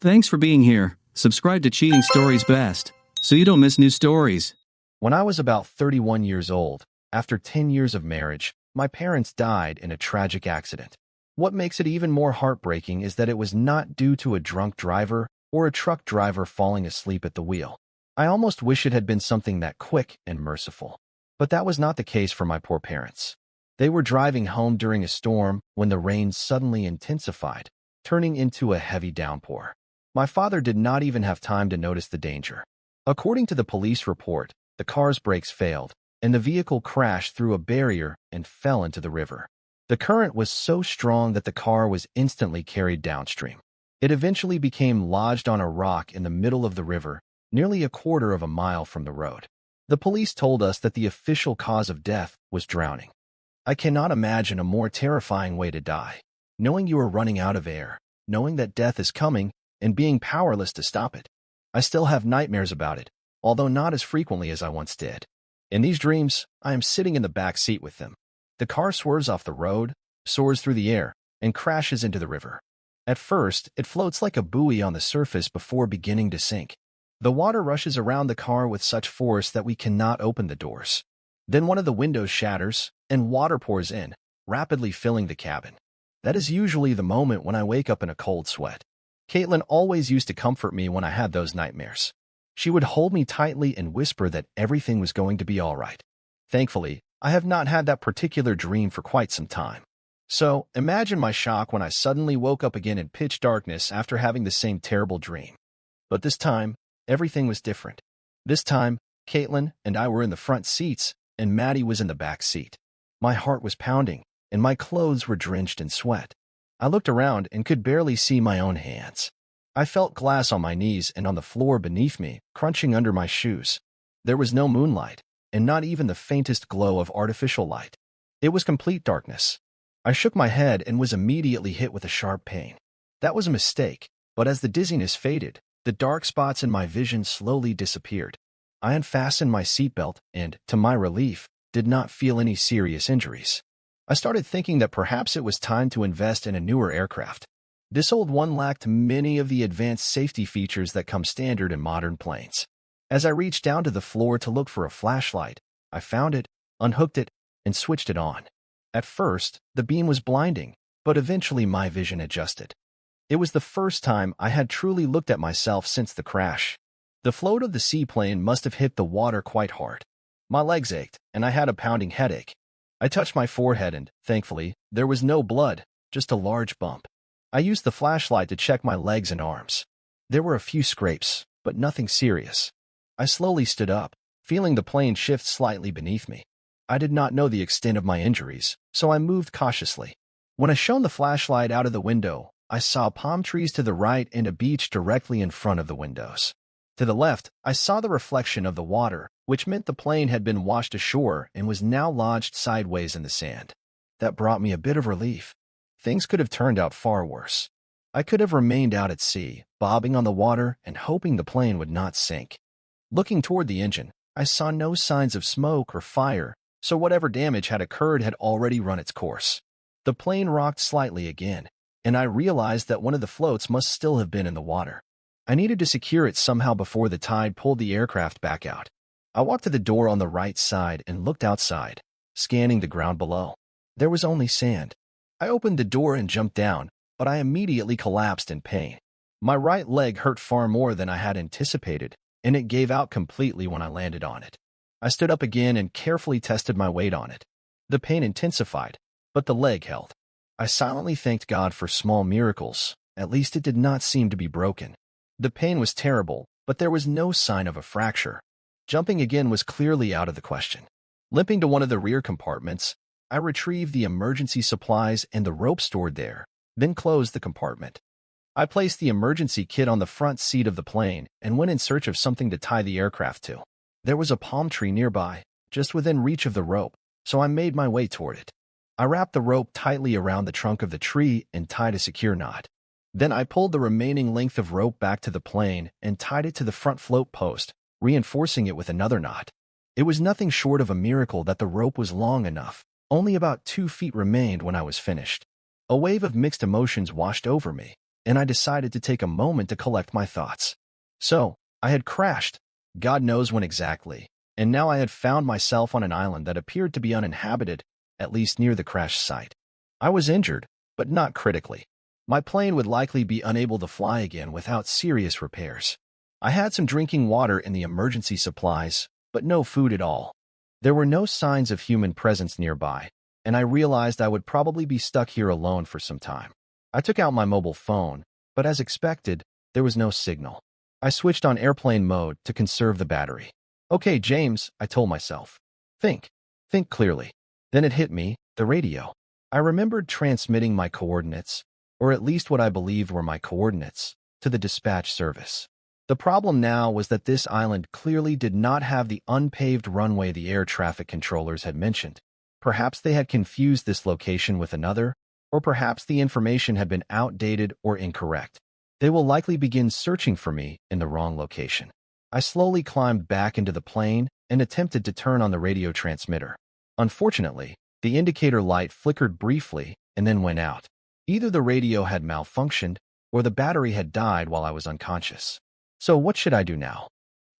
Thanks for being here. Subscribe to Cheating Stories Best, so you don't miss new stories. When I was about 31 years old, after 10 years of marriage, my parents died in a tragic accident. What makes it even more heartbreaking is that it was not due to a drunk driver or a truck driver falling asleep at the wheel. I almost wish it had been something that quick and merciful. But that was not the case for my poor parents. They were driving home during a storm when the rain suddenly intensified, turning into a heavy downpour. My father did not even have time to notice the danger. According to the police report, the car's brakes failed, and the vehicle crashed through a barrier and fell into the river. The current was so strong that the car was instantly carried downstream. It eventually became lodged on a rock in the middle of the river, nearly a quarter of a mile from the road. The police told us that the official cause of death was drowning. I cannot imagine a more terrifying way to die. Knowing you are running out of air, knowing that death is coming, and being powerless to stop it. I still have nightmares about it, although not as frequently as I once did. In these dreams, I am sitting in the back seat with them. The car swerves off the road, soars through the air, and crashes into the river. At first, it floats like a buoy on the surface before beginning to sink. The water rushes around the car with such force that we cannot open the doors. Then one of the windows shatters, and water pours in, rapidly filling the cabin. That is usually the moment when I wake up in a cold sweat. Caitlin always used to comfort me when I had those nightmares. She would hold me tightly and whisper that everything was going to be all right. Thankfully, I have not had that particular dream for quite some time. So, imagine my shock when I suddenly woke up again in pitch darkness after having the same terrible dream. But this time, everything was different. This time, Caitlin and I were in the front seats, and Maddie was in the back seat. My heart was pounding, and my clothes were drenched in sweat. I looked around and could barely see my own hands. I felt glass on my knees and on the floor beneath me, crunching under my shoes. There was no moonlight, and not even the faintest glow of artificial light. It was complete darkness. I shook my head and was immediately hit with a sharp pain. That was a mistake, but as the dizziness faded, the dark spots in my vision slowly disappeared. I unfastened my seatbelt and, to my relief, did not feel any serious injuries. I started thinking that perhaps it was time to invest in a newer aircraft. This old one lacked many of the advanced safety features that come standard in modern planes. As I reached down to the floor to look for a flashlight, I found it, unhooked it, and switched it on. At first, the beam was blinding, but eventually my vision adjusted. It was the first time I had truly looked at myself since the crash. The float of the seaplane must have hit the water quite hard. My legs ached, and I had a pounding headache. I touched my forehead and, thankfully, there was no blood, just a large bump. I used the flashlight to check my legs and arms. There were a few scrapes, but nothing serious. I slowly stood up, feeling the plane shift slightly beneath me. I did not know the extent of my injuries, so I moved cautiously. When I shone the flashlight out of the window, I saw palm trees to the right and a beach directly in front of the windows. To the left, I saw the reflection of the water, which meant the plane had been washed ashore and was now lodged sideways in the sand. That brought me a bit of relief. Things could have turned out far worse. I could have remained out at sea, bobbing on the water and hoping the plane would not sink. Looking toward the engine, I saw no signs of smoke or fire, so whatever damage had occurred had already run its course. The plane rocked slightly again, and I realized that one of the floats must still have been in the water. I needed to secure it somehow before the tide pulled the aircraft back out. I walked to the door on the right side and looked outside, scanning the ground below. There was only sand. I opened the door and jumped down, but I immediately collapsed in pain. My right leg hurt far more than I had anticipated, and it gave out completely when I landed on it. I stood up again and carefully tested my weight on it. The pain intensified, but the leg held. I silently thanked God for small miracles. At least it did not seem to be broken. The pain was terrible, but there was no sign of a fracture. Jumping again was clearly out of the question. Limping to one of the rear compartments, I retrieved the emergency supplies and the rope stored there, then closed the compartment. I placed the emergency kit on the front seat of the plane and went in search of something to tie the aircraft to. There was a palm tree nearby, just within reach of the rope, so I made my way toward it. I wrapped the rope tightly around the trunk of the tree and tied a secure knot. Then I pulled the remaining length of rope back to the plane and tied it to the front float post, reinforcing it with another knot. It was nothing short of a miracle that the rope was long enough. Only about 2 feet remained when I was finished. A wave of mixed emotions washed over me. and I decided to take a moment to collect my thoughts. So, I had crashed, God knows when exactly, and now I had found myself on an island that appeared to be uninhabited, at least near the crash site. I was injured, but not critically. My plane would likely be unable to fly again without serious repairs. I had some drinking water in the emergency supplies, but no food at all. There were no signs of human presence nearby, and I realized I would probably be stuck here alone for some time. I took out my mobile phone, but as expected, there was no signal. I switched on airplane mode to conserve the battery. Okay, James, I told myself. Think clearly. Then it hit me, the radio. I remembered transmitting my coordinates, or at least what I believed were my coordinates, to the dispatch service. The problem now was that this island clearly did not have the unpaved runway the air traffic controllers had mentioned. Perhaps they had confused this location with another, or perhaps the information had been outdated or incorrect. They will likely begin searching for me in the wrong location. I slowly climbed back into the plane and attempted to turn on the radio transmitter. Unfortunately, the indicator light flickered briefly and then went out. Either the radio had malfunctioned or the battery had died while I was unconscious. So what should I do now?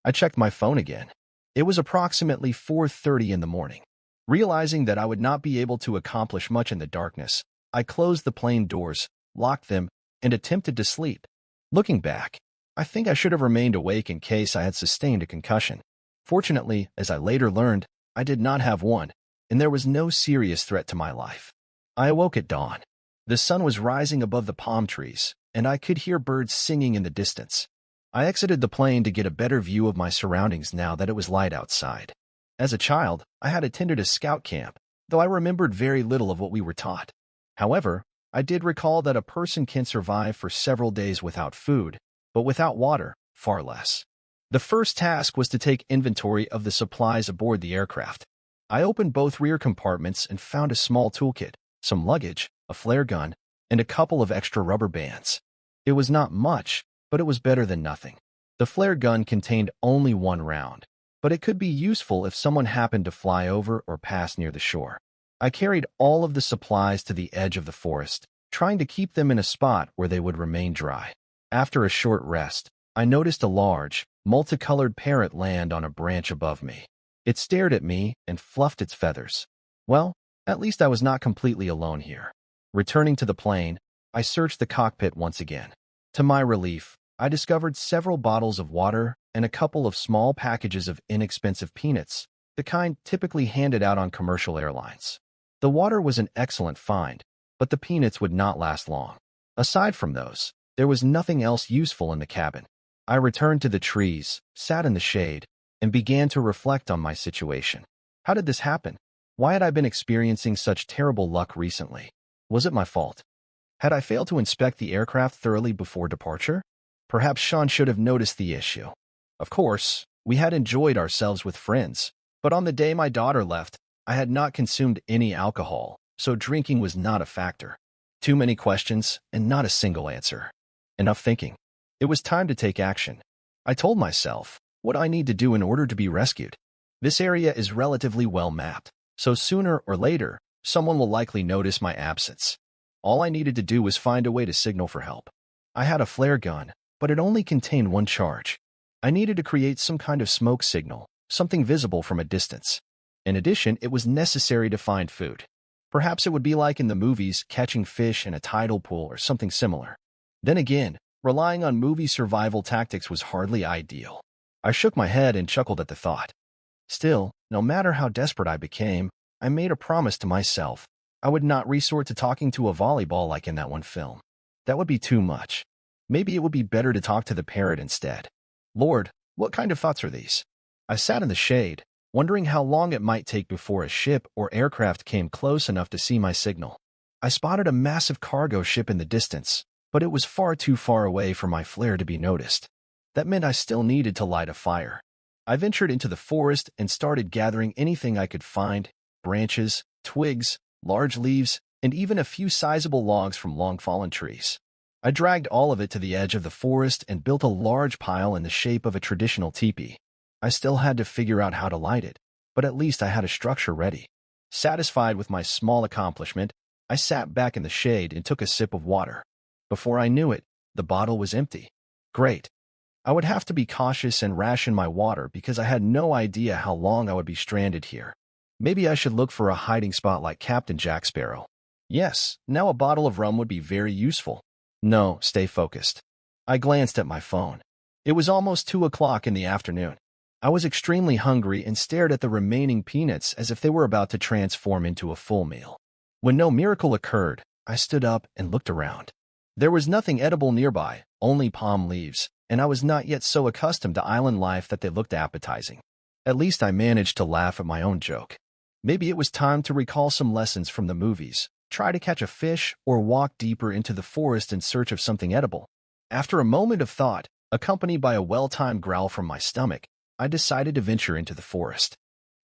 I checked my phone again. It was approximately 4:30 in the morning. Realizing that I would not be able to accomplish much in the darkness, I closed the plane doors, locked them, and attempted to sleep. Looking back, I think I should have remained awake in case I had sustained a concussion. Fortunately, as I later learned, I did not have one, and there was no serious threat to my life. I awoke at dawn. The sun was rising above the palm trees, and I could hear birds singing in the distance. I exited the plane to get a better view of my surroundings now that it was light outside. As a child, I had attended a scout camp, though I remembered very little of what we were taught. However, I did recall that a person can survive for several days without food, but without water, far less. The first task was to take inventory of the supplies aboard the aircraft. I opened both rear compartments and found a small toolkit, some luggage, a flare gun, and a couple of extra rubber bands. It was not much, but it was better than nothing. The flare gun contained only one round, but it could be useful if someone happened to fly over or pass near the shore. I carried all of the supplies to the edge of the forest, trying to keep them in a spot where they would remain dry. After a short rest, I noticed a large, multicolored parrot land on a branch above me. It stared at me and fluffed its feathers. Well, at least I was not completely alone here. Returning to the plane, I searched the cockpit once again. To my relief, I discovered several bottles of water and a couple of small packages of inexpensive peanuts, the kind typically handed out on commercial airlines. The water was an excellent find, but the peanuts would not last long. Aside from those, there was nothing else useful in the cabin. I returned to the trees, sat in the shade, and began to reflect on my situation. How did this happen? Why had I been experiencing such terrible luck recently? Was it my fault? Had I failed to inspect the aircraft thoroughly before departure? Perhaps Sean should have noticed the issue. Of course, we had enjoyed ourselves with friends, but on the day my daughter left, I had not consumed any alcohol, so drinking was not a factor. Too many questions and not a single answer. Enough thinking. It was time to take action. I told myself what I need to do in order to be rescued. This area is relatively well mapped, so sooner or later, someone will likely notice my absence. All I needed to do was find a way to signal for help. I had a flare gun, but it only contained one charge. I needed to create some kind of smoke signal, something visible from a distance. In addition, it was necessary to find food. Perhaps it would be like in the movies, catching fish in a tidal pool or something similar. Then again, relying on movie survival tactics was hardly ideal. I shook my head and chuckled at the thought. Still, no matter how desperate I became, I made a promise to myself. I would not resort to talking to a volleyball like in that one film. That would be too much. Maybe it would be better to talk to the parrot instead. Lord, what kind of thoughts are these? I sat in the shade, wondering how long it might take before a ship or aircraft came close enough to see my signal. I spotted a massive cargo ship in the distance, but it was far too far away for my flare to be noticed. That meant I still needed to light a fire. I ventured into the forest and started gathering anything I could find: branches, twigs, large leaves, and even a few sizable logs from long-fallen trees. I dragged all of it to the edge of the forest and built a large pile in the shape of a traditional teepee. I still had to figure out how to light it, but at least I had a structure ready. Satisfied with my small accomplishment, I sat back in the shade and took a sip of water. Before I knew it, The bottle was empty. Great. I would have to be cautious and ration my water because I had no idea how long I would be stranded here. Maybe I should look for a hiding spot like Captain Jack Sparrow. Yes, now a bottle of rum would be very useful. No, stay focused. I glanced at my phone. It was almost 2 o'clock in the afternoon. I was extremely hungry and stared at the remaining peanuts as if they were about to transform into a full meal. When no miracle occurred, I stood up and looked around. There was nothing edible nearby, only palm leaves, and I was not yet so accustomed to island life that they looked appetizing. At least I managed to laugh at my own joke. Maybe it was time to recall some lessons from the movies, try to catch a fish, or walk deeper into the forest in search of something edible. After a moment of thought, accompanied by a well-timed growl from my stomach, I decided to venture into the forest.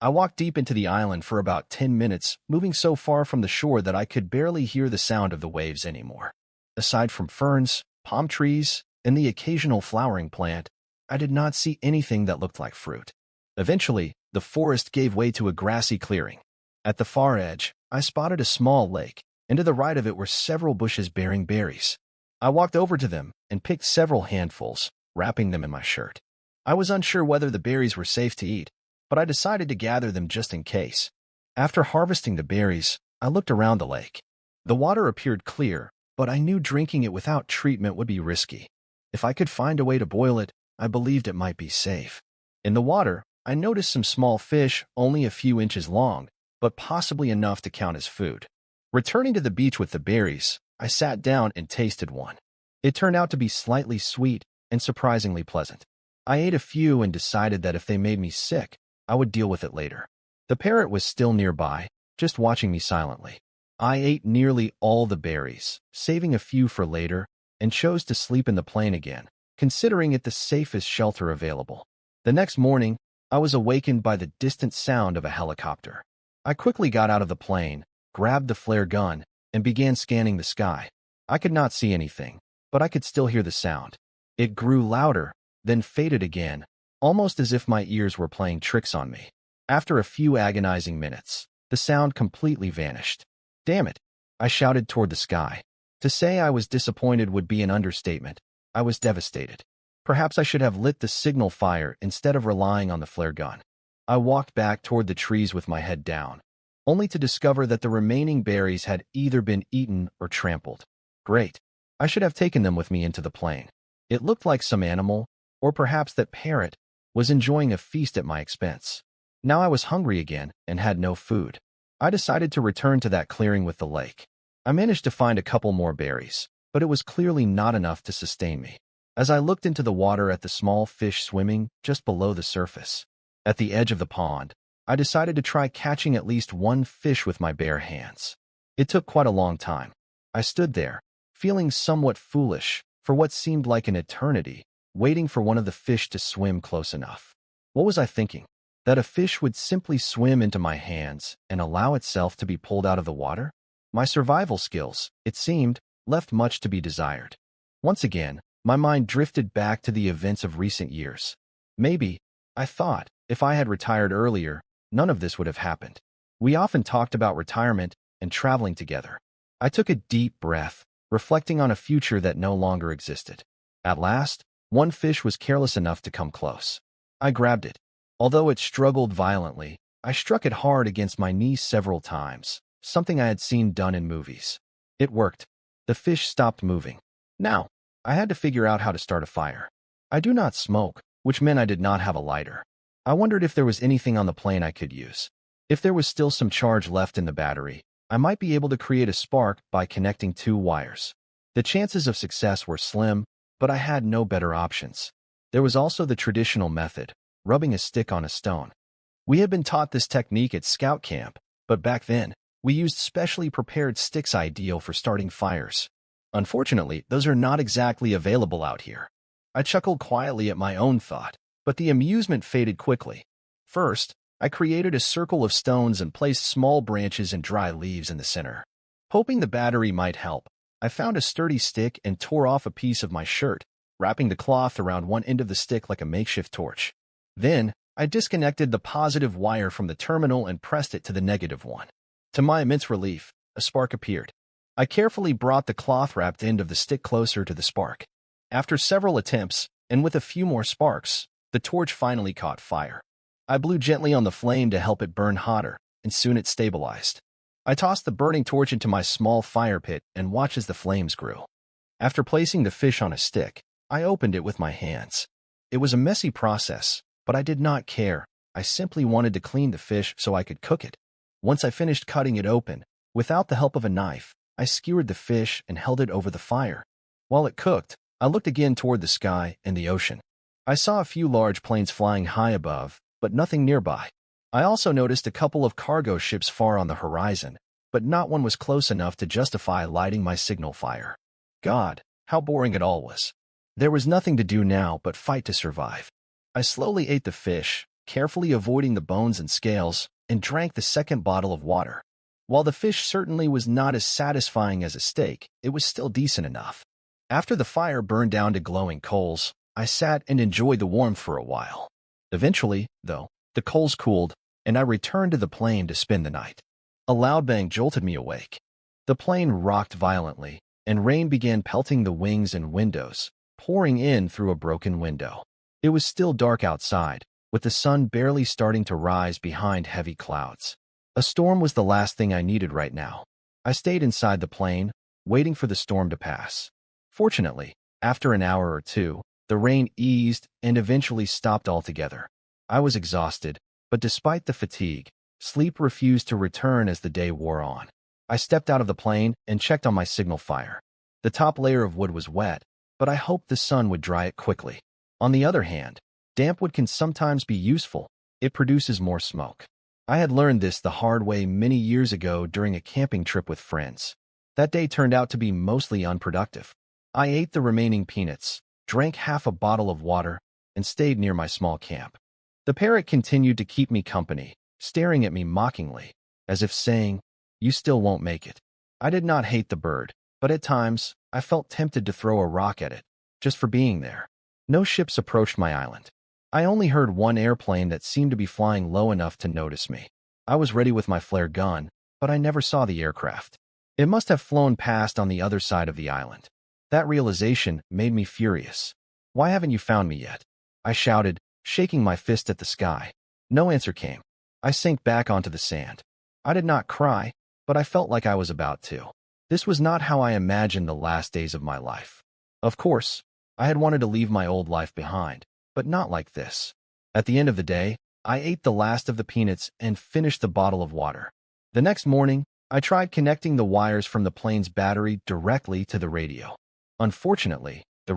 I walked deep into the island for about 10 minutes, moving so far from the shore that I could barely hear the sound of the waves anymore. Aside from ferns, palm trees, and the occasional flowering plant, I did not see anything that looked like fruit. Eventually, the forest gave way to a grassy clearing. At the far edge, I spotted a small lake, and to the right of it were several bushes bearing berries. I walked over to them and picked several handfuls, wrapping them in my shirt. I was unsure whether the berries were safe to eat, but I decided to gather them just in case. After harvesting the berries, I looked around the lake. The water appeared clear, but I knew drinking it without treatment would be risky. If I could find a way to boil it, I believed it might be safe. In the water, I noticed some small fish only a few inches long, but possibly enough to count as food. Returning to the beach with the berries, I sat down and tasted one. It turned out to be slightly sweet and surprisingly pleasant. I ate a few and decided that if they made me sick, I would deal with it later. The parrot was still nearby, just watching me silently. I ate nearly all the berries, saving a few for later, and chose to sleep in the plane again, considering it the safest shelter available. The next morning, I was awakened by the distant sound of a helicopter. I quickly got out of the plane, grabbed the flare gun, and began scanning the sky. I could not see anything, but I could still hear the sound. It grew louder, then faded again, almost as if my ears were playing tricks on me. After a few agonizing minutes, the sound completely vanished. Damn it! I shouted toward the sky. To say I was disappointed would be an understatement. I was devastated. Perhaps I should have lit the signal fire instead of relying on the flare gun. I walked back toward the trees with my head down, only to discover that the remaining berries had either been eaten or trampled. Great. I should have taken them with me into the plane. It looked like some animal, or perhaps that parrot, was enjoying a feast at my expense. Now I was hungry again and had no food. I decided to return to that clearing with the lake. I managed to find a couple more berries, but it was clearly not enough to sustain me. As I looked into the water at the small fish swimming just below the surface, at the edge of the pond, I decided to try catching at least one fish with my bare hands. It took quite a long time. I stood there, feeling somewhat foolish, for what seemed like an eternity, waiting for one of the fish to swim close enough. What was I thinking? That a fish would simply swim into my hands and allow itself to be pulled out of the water? My survival skills, it seemed, left much to be desired. Once again, my mind drifted back to the events of recent years. Maybe, I thought, if I had retired earlier, none of this would have happened. We often talked about retirement and traveling together. I took a deep breath, reflecting on a future that no longer existed. At last, one fish was careless enough to come close. I grabbed it. Although it struggled violently, I struck it hard against my knee several times, something I had seen done in movies. It worked. The fish stopped moving. Now, I had to figure out how to start a fire. I do not smoke, which meant I did not have a lighter. I wondered if there was anything on the plane I could use. If there was still some charge left in the battery, I might be able to create a spark by connecting 2 wires. The chances of success were slim, but I had no better options. There was also the traditional method, rubbing a stick on a stone. We had been taught this technique at scout camp, but back then, we used specially prepared sticks ideal for starting fires. Unfortunately, those are not exactly available out here. I chuckled quietly at my own thought, but the amusement faded quickly. First, I created a circle of stones and placed small branches and dry leaves in the center. Hoping the battery might help, I found a sturdy stick and tore off a piece of my shirt, wrapping the cloth around one end of the stick like a makeshift torch. Then, I disconnected the positive wire from the terminal and pressed it to the negative one. To my immense relief, a spark appeared. I carefully brought the cloth-wrapped end of the stick closer to the spark. After several attempts, and with a few more sparks, the torch finally caught fire. I blew gently on the flame to help it burn hotter, and soon it stabilized. I tossed the burning torch into my small fire pit and watched as the flames grew. After placing the fish on a stick, I opened it with my hands. It was a messy process, but I did not care. I simply wanted to clean the fish so I could cook it. Once I finished cutting it open, without the help of a knife, I skewered the fish and held it over the fire. While it cooked, I looked again toward the sky and the ocean. I saw a few large planes flying high above, but nothing nearby. I also noticed a couple of cargo ships far on the horizon, but not one was close enough to justify lighting my signal fire. God, how boring it all was. There was nothing to do now but fight to survive. I slowly ate the fish, carefully avoiding the bones and scales, and drank the second bottle of water. While the fish certainly was not as satisfying as a steak, it was still decent enough. After the fire burned down to glowing coals, I sat and enjoyed the warmth for a while. Eventually, though, the coals cooled, and I returned to the plane to spend the night. A loud bang jolted me awake. The plane rocked violently, and rain began pelting the wings and windows, pouring in through a broken window. It was still dark outside, with the sun barely starting to rise behind heavy clouds. A storm was the last thing I needed right now. I stayed inside the plane, waiting for the storm to pass. Fortunately, after an hour or two, the rain eased and eventually stopped altogether. I was exhausted, but despite the fatigue, sleep refused to return as the day wore on. I stepped out of the plane and checked on my signal fire. The top layer of wood was wet, but I hoped the sun would dry it quickly. On the other hand, damp wood can sometimes be useful. It produces more smoke. I had learned this the hard way many years ago during a camping trip with friends. That day turned out to be mostly unproductive. I ate the remaining peanuts, drank half a bottle of water, and stayed near my small camp. The parrot continued to keep me company, staring at me mockingly, as if saying, "You still won't make it." I did not hate the bird, but at times, I felt tempted to throw a rock at it, just for being there. No ships approached my island. I only heard one airplane that seemed to be flying low enough to notice me. I was ready with my flare gun, but I never saw the aircraft. It must have flown past on the other side of the island. That realization made me furious. "Why haven't you found me yet?" I shouted, shaking my fist at the sky. No answer came. I sank back onto the sand. I did not cry, but I felt like I was about to. This was not how I imagined the last days of my life. Of course, I had wanted to leave my old life behind, but not like this. At the end of the day, I ate the last of the peanuts and finished the bottle of water. The next morning, I tried connecting the wires from the plane's battery directly to the radio. Unfortunately, the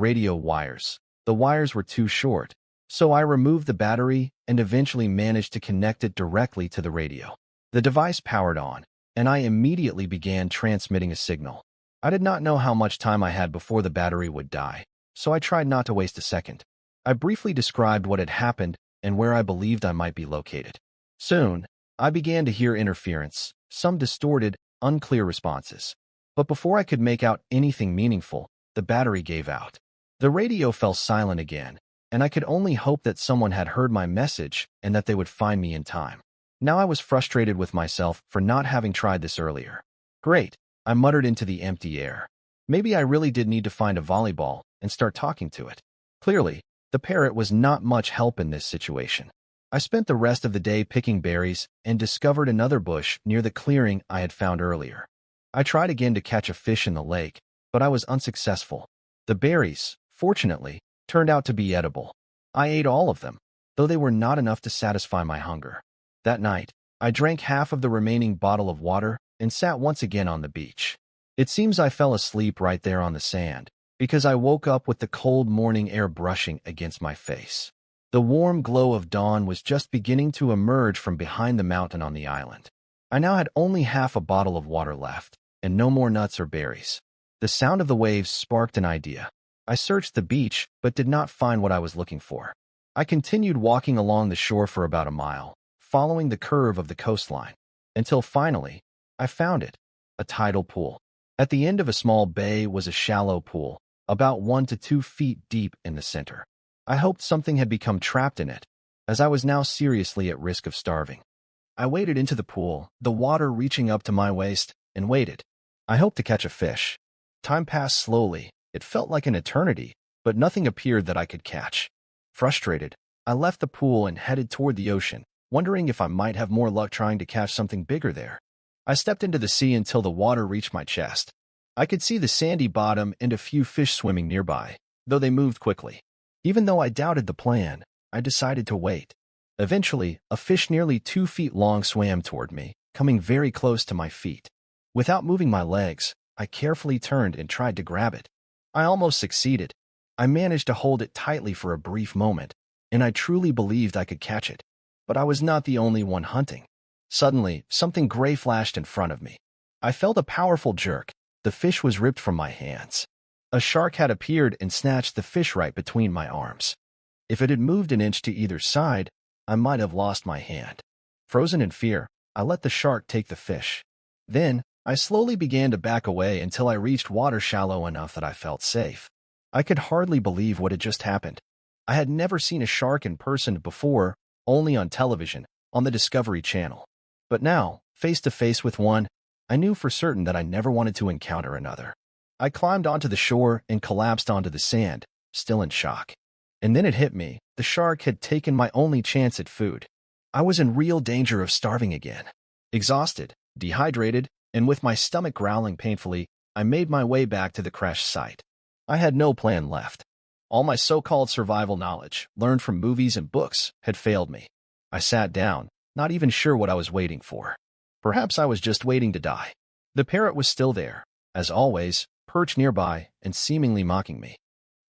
wires were too short, so I removed the battery and eventually managed to connect it directly to the radio. The device powered on, and I immediately began transmitting a signal. I did not know how much time I had before the battery would die, so I tried not to waste a second. I briefly described what had happened and where I believed I might be located. Soon, I began to hear interference, some distorted, unclear responses. But before I could make out anything meaningful, the battery gave out. The radio fell silent again, and I could only hope that someone had heard my message and that they would find me in time. Now I was frustrated with myself for not having tried this earlier. Great, I muttered into the empty air. Maybe I really did need to find a volleyball and start talking to it. Clearly, the parrot was not much help in this situation. I spent the rest of the day picking berries and discovered another bush near the clearing I had found earlier. I tried again to catch a fish in the lake, but I was unsuccessful. The berries, fortunately, turned out to be edible. I ate all of them, though they were not enough to satisfy my hunger. That night, I drank half of the remaining bottle of water and sat once again on the beach. It seems I fell asleep right there on the sand, because I woke up with the cold morning air brushing against my face. The warm glow of dawn was just beginning to emerge from behind the mountain on the island. I now had only half a bottle of water left, and no more nuts or berries. The sound of the waves sparked an idea. I searched the beach, but did not find what I was looking for. I continued walking along the shore for about a mile, following the curve of the coastline, until finally, I found it, a tidal pool. At the end of a small bay was a shallow pool, about 1 to 2 feet deep in the center. I hoped something had become trapped in it, as I was now seriously at risk of starving. I waded into the pool, the water reaching up to my waist, and waited. I hoped to catch a fish. Time passed slowly. It felt like an eternity, but nothing appeared that I could catch. Frustrated, I left the pool and headed toward the ocean, wondering if I might have more luck trying to catch something bigger there. I stepped into the sea until the water reached my chest. I could see the sandy bottom and a few fish swimming nearby, though they moved quickly. Even though I doubted the plan, I decided to wait. Eventually, a fish nearly 2 feet long swam toward me, coming very close to my feet. Without moving my legs, I carefully turned and tried to grab it. I almost succeeded. I managed to hold it tightly for a brief moment, and I truly believed I could catch it. But I was not the only one hunting. Suddenly, something gray flashed in front of me. I felt a powerful jerk. The fish was ripped from my hands. A shark had appeared and snatched the fish right between my arms. If it had moved an inch to either side, I might have lost my hand. Frozen in fear, I let the shark take the fish. Then, I slowly began to back away until I reached water shallow enough that I felt safe. I could hardly believe what had just happened. I had never seen a shark in person before, only on television, on the Discovery Channel. But now, face to face with one, I knew for certain that I never wanted to encounter another. I climbed onto the shore and collapsed onto the sand, still in shock. And then it hit me. The shark had taken my only chance at food. I was in real danger of starving again. Exhausted, dehydrated, and with my stomach growling painfully, I made my way back to the crash site. I had no plan left. All my so-called survival knowledge, learned from movies and books, had failed me. I sat down, not even sure what I was waiting for. Perhaps I was just waiting to die. The parrot was still there, as always, perched nearby and seemingly mocking me.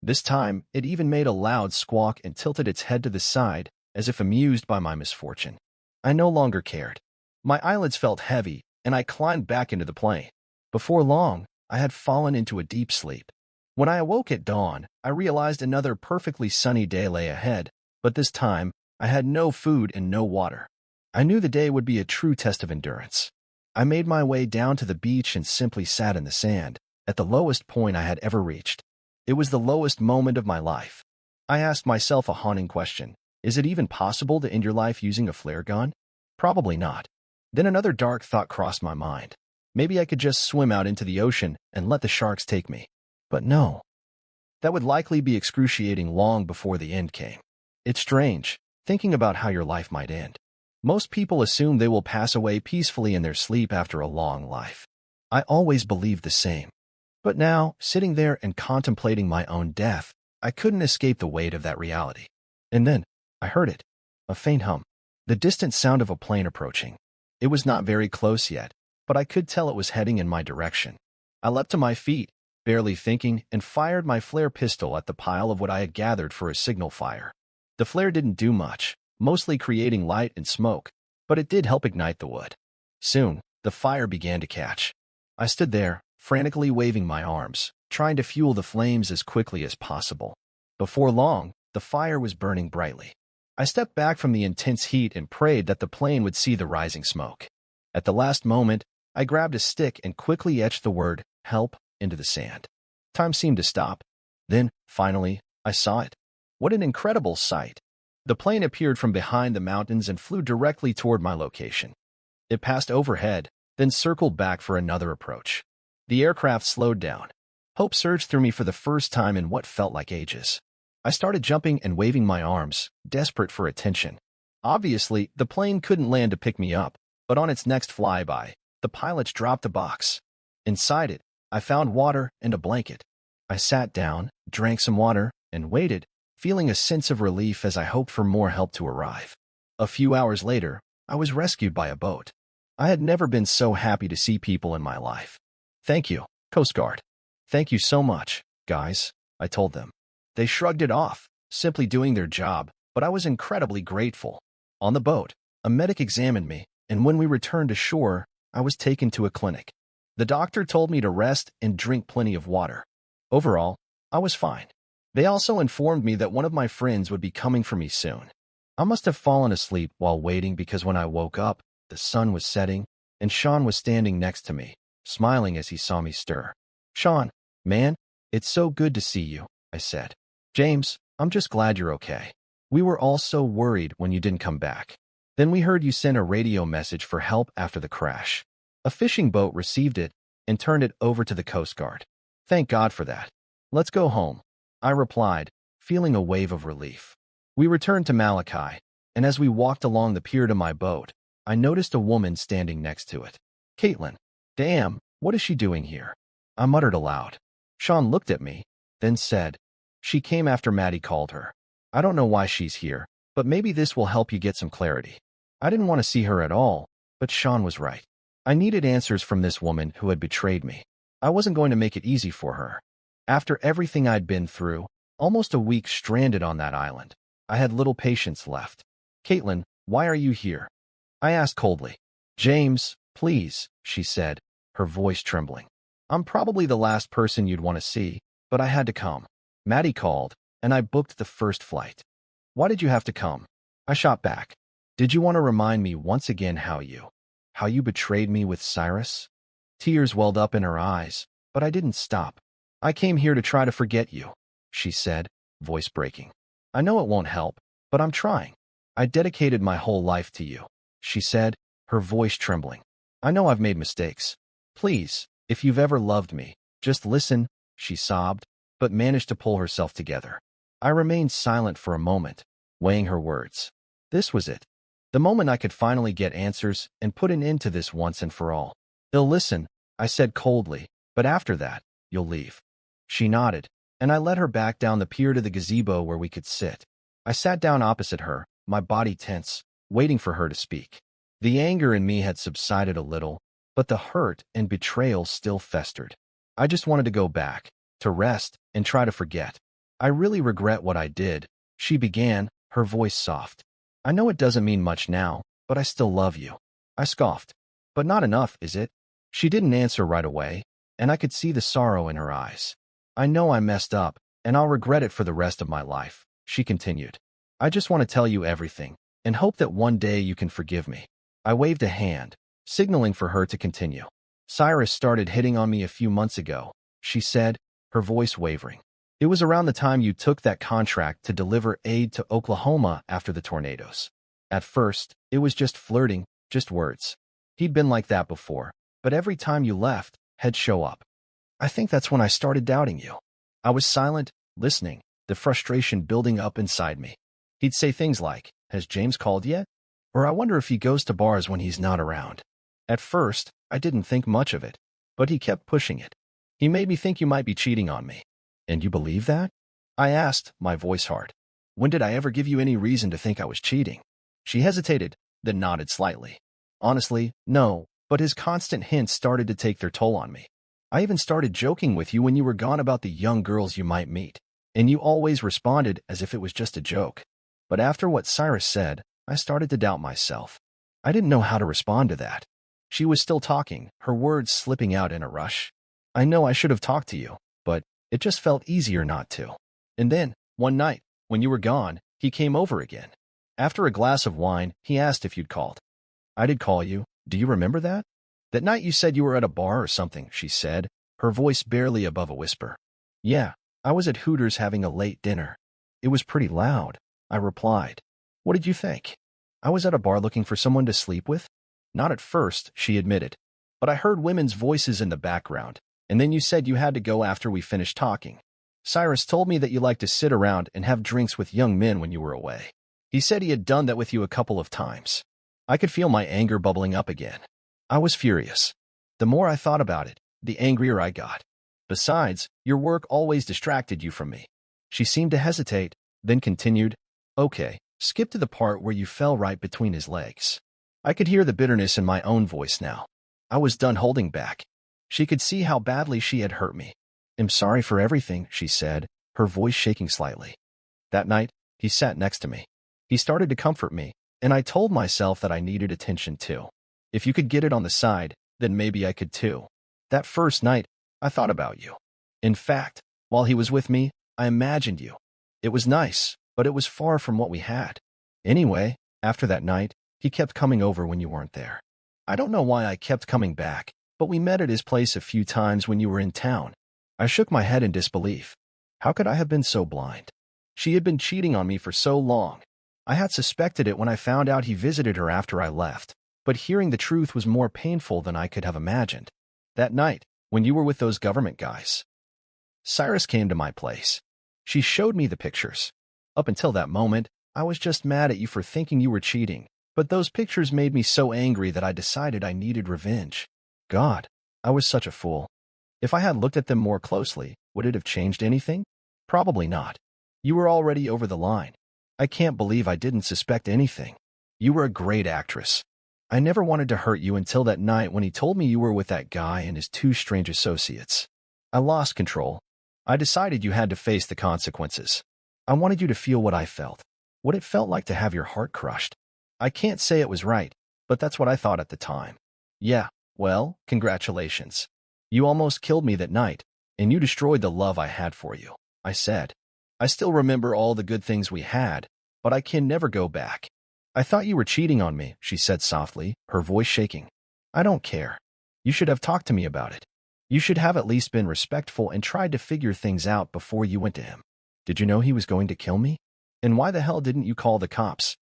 This time, it even made a loud squawk and tilted its head to the side, as if amused by my misfortune. I no longer cared. My eyelids felt heavy, and I climbed back into the plane. Before long, I had fallen into a deep sleep. When I awoke at dawn, I realized another perfectly sunny day lay ahead, but this time, I had no food and no water. I knew the day would be a true test of endurance. I made my way down to the beach and simply sat in the sand, at the lowest point I had ever reached. It was the lowest moment of my life. I asked myself a haunting question. Is it even possible to end your life using a flare gun? Probably not. Then another dark thought crossed my mind. Maybe I could just swim out into the ocean and let the sharks take me. But no. That would likely be excruciating long before the end came. It's strange, thinking about how your life might end. Most people assume they will pass away peacefully in their sleep after a long life. I always believed the same. But now, sitting there and contemplating my own death, I couldn't escape the weight of that reality. And then, I heard it. A faint hum. The distant sound of a plane approaching. It was not very close yet, but I could tell it was heading in my direction. I leapt to my feet, barely thinking, and fired my flare pistol at the pile of what I had gathered for a signal fire. The flare didn't do much, mostly creating light and smoke, but it did help ignite the wood. Soon, the fire began to catch. I stood there, frantically waving my arms, trying to fuel the flames as quickly as possible. Before long, the fire was burning brightly. I stepped back from the intense heat and prayed that the plane would see the rising smoke. At the last moment, I grabbed a stick and quickly etched the word, "help," into the sand. Time seemed to stop. Then, finally, I saw it. What an incredible sight. The plane appeared from behind the mountains and flew directly toward my location. It passed overhead, then circled back for another approach. The aircraft slowed down. Hope surged through me for the first time in what felt like ages. I started jumping and waving my arms, desperate for attention. Obviously, the plane couldn't land to pick me up, but on its next flyby, the pilots dropped a box. Inside it, I found water and a blanket. I sat down, drank some water, and waited, feeling a sense of relief as I hoped for more help to arrive. A few hours later, I was rescued by a boat. I had never been so happy to see people in my life. "Thank you, Coast Guard. Thank you so much, guys," I told them. They shrugged it off, simply doing their job, but I was incredibly grateful. On the boat, a medic examined me, and when we returned to shore, I was taken to a clinic. The doctor told me to rest and drink plenty of water. Overall, I was fine. They also informed me that one of my friends would be coming for me soon. I must have fallen asleep while waiting because when I woke up, the sun was setting, and Sean was standing next to me, smiling as he saw me stir. "Sean, man, it's so good to see you," I said. "James, I'm just glad you're okay. We were all so worried when you didn't come back. Then we heard you sent a radio message for help after the crash. A fishing boat received it and turned it over to the Coast Guard. Thank God for that. Let's go home. I replied, feeling a wave of relief. We returned to Malachi, and as we walked along the pier to my boat, I noticed a woman standing next to it. Caitlin. Damn, what is she doing here? I muttered aloud. Sean looked at me, then said, she came after Maddie called her. I don't know why she's here, but maybe this will help you get some clarity. I didn't want to see her at all, but Sean was right. I needed answers from this woman who had betrayed me. I wasn't going to make it easy for her. After everything I'd been through, almost a week stranded on that island, I had little patience left. Caitlin, why are you here? I asked coldly. James, please, she said, her voice trembling. I'm probably the last person you'd want to see, but I had to come. Maddie called, and I booked the first flight. Why did you have to come? I shot back. Did you want to remind me once again how you betrayed me with Cyrus? Tears welled up in her eyes, but I didn't stop. I came here to try to forget you, she said, voice breaking. I know it won't help, but I'm trying. I dedicated my whole life to you, she said, her voice trembling. I know I've made mistakes. Please, if you've ever loved me, just listen, she sobbed, but managed to pull herself together. I remained silent for a moment, weighing her words. This was it. The moment I could finally get answers and put an end to this once and for all. They'll listen, I said coldly, but after that, you'll leave. She nodded, and I led her back down the pier to the gazebo where we could sit. I sat down opposite her, my body tense, waiting for her to speak. The anger in me had subsided a little, but the hurt and betrayal still festered. I just wanted to go back, to rest, and try to forget. I really regret what I did, she began, her voice soft. I know it doesn't mean much now, but I still love you. I scoffed. But not enough, is it? She didn't answer right away, and I could see the sorrow in her eyes. I know I messed up, and I'll regret it for the rest of my life, she continued. I just want to tell you everything, and hope that one day you can forgive me. I waved a hand, signaling for her to continue. Cyrus started hitting on me a few months ago, she said, her voice wavering. It was around the time you took that contract to deliver aid to Oklahoma after the tornadoes. At first, it was just flirting, just words. He'd been like that before, but every time you left, he'd show up. I think that's when I started doubting you. I was silent, listening, the frustration building up inside me. He'd say things like, has James called yet? Or I wonder if he goes to bars when he's not around. At first, I didn't think much of it, but he kept pushing it. He made me think you might be cheating on me. And you believe that? I asked, my voice hard. When did I ever give you any reason to think I was cheating? She hesitated, then nodded slightly. Honestly, no, but his constant hints started to take their toll on me. I even started joking with you when you were gone about the young girls you might meet, and you always responded as if it was just a joke. But after what Cyrus said, I started to doubt myself. I didn't know how to respond to that. She was still talking, her words slipping out in a rush. I know I should have talked to you, but it just felt easier not to. And then, one night, when you were gone, he came over again. After a glass of wine, he asked if you'd called. I did call you. Do you remember that? That night you said you were at a bar or something, she said, her voice barely above a whisper. Yeah, I was at Hooters having a late dinner. It was pretty loud, I replied. What did you think? I was at a bar looking for someone to sleep with? Not at first, she admitted. But I heard women's voices in the background, and then you said you had to go after we finished talking. Cyrus told me that you liked to sit around and have drinks with young men when you were away. He said he had done that with you a couple of times. I could feel my anger bubbling up again. I was furious. The more I thought about it, the angrier I got. Besides, your work always distracted you from me. She seemed to hesitate, then continued, Okay, skip to the part where you fell right between his legs. I could hear the bitterness in my own voice now. I was done holding back. She could see how badly she had hurt me. I'm sorry for everything, she said, her voice shaking slightly. That night, he sat next to me. He started to comfort me, and I told myself that I needed attention too. If you could get it on the side, then maybe I could too. That first night, I thought about you. In fact, while he was with me, I imagined you. It was nice, but it was far from what we had. Anyway, after that night, he kept coming over when you weren't there. I don't know why I kept coming back, but we met at his place a few times when you were in town. I shook my head in disbelief. How could I have been so blind? She had been cheating on me for so long. I had suspected it when I found out he visited her after I left, but hearing the truth was more painful than I could have imagined. That night, when you were with those government guys, Cyrus came to my place. She showed me the pictures. Up until that moment, I was just mad at you for thinking you were cheating, but those pictures made me so angry that I decided I needed revenge. God, I was such a fool. If I had looked at them more closely, would it have changed anything? Probably not. You were already over the line. I can't believe I didn't suspect anything. You were a great actress. I never wanted to hurt you until that night when he told me you were with that guy and his two strange associates. I lost control. I decided you had to face the consequences. I wanted you to feel what I felt, what it felt like to have your heart crushed. I can't say it was right, but that's what I thought at the time. Yeah, well, congratulations. You almost killed me that night, and you destroyed the love I had for you, I said. I still remember all the good things we had, but I can never go back. I thought you were cheating on me, she said softly, her voice shaking. I don't care. You should have talked to me about it. You should have at least been respectful and tried to figure things out before you went to him. Did you know he was going to kill me? And why the hell didn't you call the cops?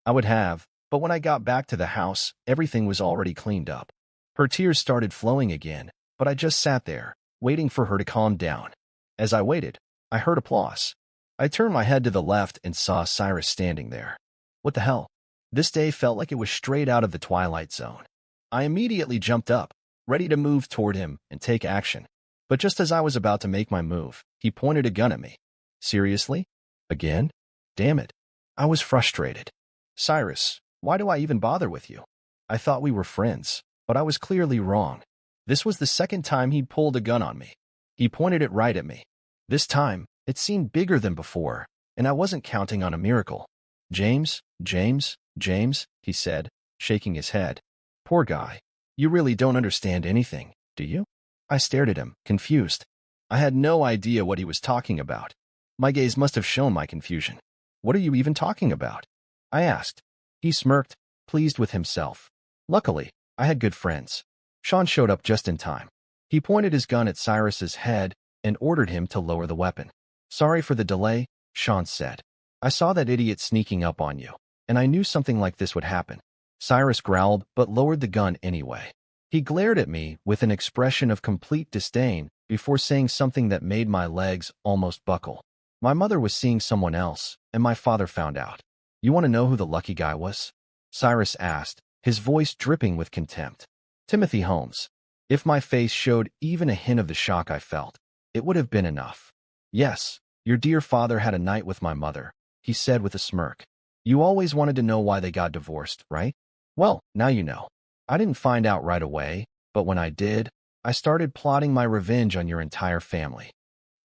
I would have, but when I got back to the house, everything was already cleaned up. Her tears started flowing again, but I just sat there, waiting for her to calm down. As I waited, I heard applause. I turned my head to the left and saw Cyrus standing there. What the hell? This day felt like it was straight out of the Twilight Zone. I immediately jumped up, ready to move toward him and take action. But just as I was about to make my move, he pointed a gun at me. Seriously? Again? Damn it. I was frustrated. Cyrus, why do I even bother with you? I thought we were friends, but I was clearly wrong. This was the second time he'd pulled a gun on me. He pointed it right at me. This time, it seemed bigger than before, and I wasn't counting on a miracle. James, he said, shaking his head. Poor guy. You really don't understand anything, do you? I stared at him, confused. I had no idea what he was talking about. My gaze must have shown my confusion. What are you even talking about? I asked. He smirked, pleased with himself. Luckily, I had good friends. Sean showed up just in time. He pointed his gun at Cyrus's head and ordered him to lower the weapon. Sorry for the delay, Sean said. I saw that idiot sneaking up on you, and I knew something like this would happen. Cyrus growled but lowered the gun anyway. He glared at me with an expression of complete disdain before saying something that made my legs almost buckle. My mother was seeing someone else, and my father found out. You want to know who the lucky guy was? Cyrus asked, his voice dripping with contempt. Timothy Holmes. If my face showed even a hint of the shock I felt, it would have been enough. Yes, your dear father had a night with my mother, he said with a smirk. You always wanted to know why they got divorced, right? Well, now you know. I didn't find out right away, but when I did, I started plotting my revenge on your entire family.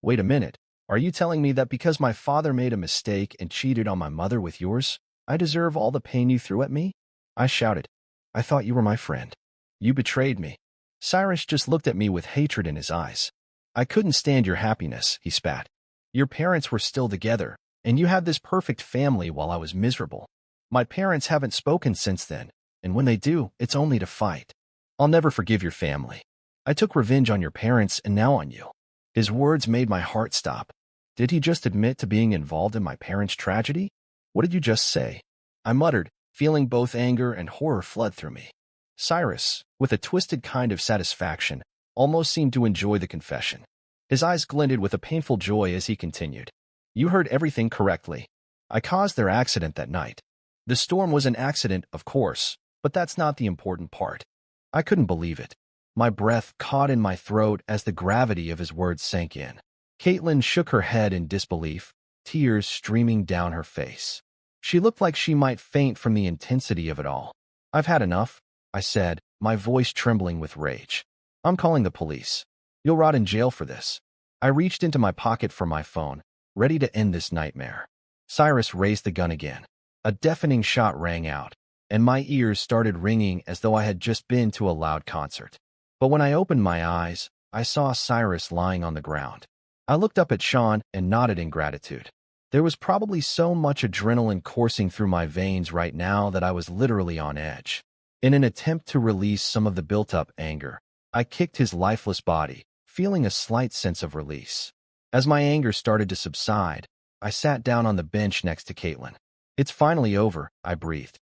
Wait a minute, are you telling me that because my father made a mistake and cheated on my mother with yours, I deserve all the pain you threw at me? I shouted. I thought you were my friend. You betrayed me. Cyrus just looked at me with hatred in his eyes. I couldn't stand your happiness, he spat. Your parents were still together, and you had this perfect family while I was miserable. My parents haven't spoken since then, and when they do, it's only to fight. I'll never forgive your family. I took revenge on your parents and now on you. His words made my heart stop. Did he just admit to being involved in my parents' tragedy? What did you just say? I muttered, feeling both anger and horror flood through me. Cyrus, with a twisted kind of satisfaction, almost seemed to enjoy the confession. His eyes glinted with a painful joy as he continued. You heard everything correctly. I caused their accident that night. The storm was an accident, of course, but that's not the important part. I couldn't believe it. My breath caught in my throat as the gravity of his words sank in. Caitlin shook her head in disbelief, tears streaming down her face. She looked like she might faint from the intensity of it all. I've had enough, I said, my voice trembling with rage. I'm calling the police. You'll rot in jail for this. I reached into my pocket for my phone, ready to end this nightmare. Cyrus raised the gun again. A deafening shot rang out, and my ears started ringing as though I had just been to a loud concert. But when I opened my eyes, I saw Cyrus lying on the ground. I looked up at Sean and nodded in gratitude. There was probably so much adrenaline coursing through my veins right now that I was literally on edge. In an attempt to release some of the built-up anger, I kicked his lifeless body, feeling a slight sense of release. As my anger started to subside, I sat down on the bench next to Caitlin. It's finally over, I breathed.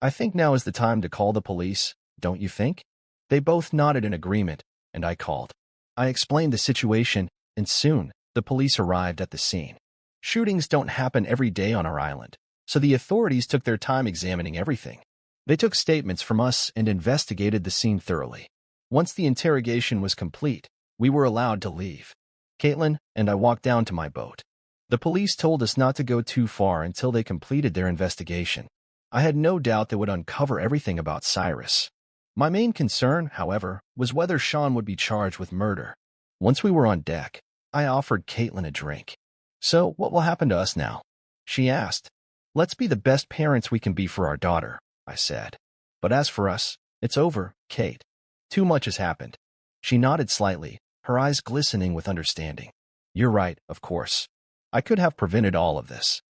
I think now is the time to call the police, don't you think? They both nodded in agreement, and I called. I explained the situation, and soon, the police arrived at the scene. Shootings don't happen every day on our island, so the authorities took their time examining everything. They took statements from us and investigated the scene thoroughly. Once the interrogation was complete, we were allowed to leave. Caitlin and I walked down to my boat. The police told us not to go too far until they completed their investigation. I had no doubt they would uncover everything about Cyrus. My main concern, however, was whether Sean would be charged with murder. Once we were on deck, I offered Caitlin a drink. "So, what will happen to us now?" she asked. "Let's be the best parents we can be for our daughter," I said. "But as for us, it's over, Kate. Too much has happened." She nodded slightly, her eyes glistening with understanding. "You're right, of course. I could have prevented all of this.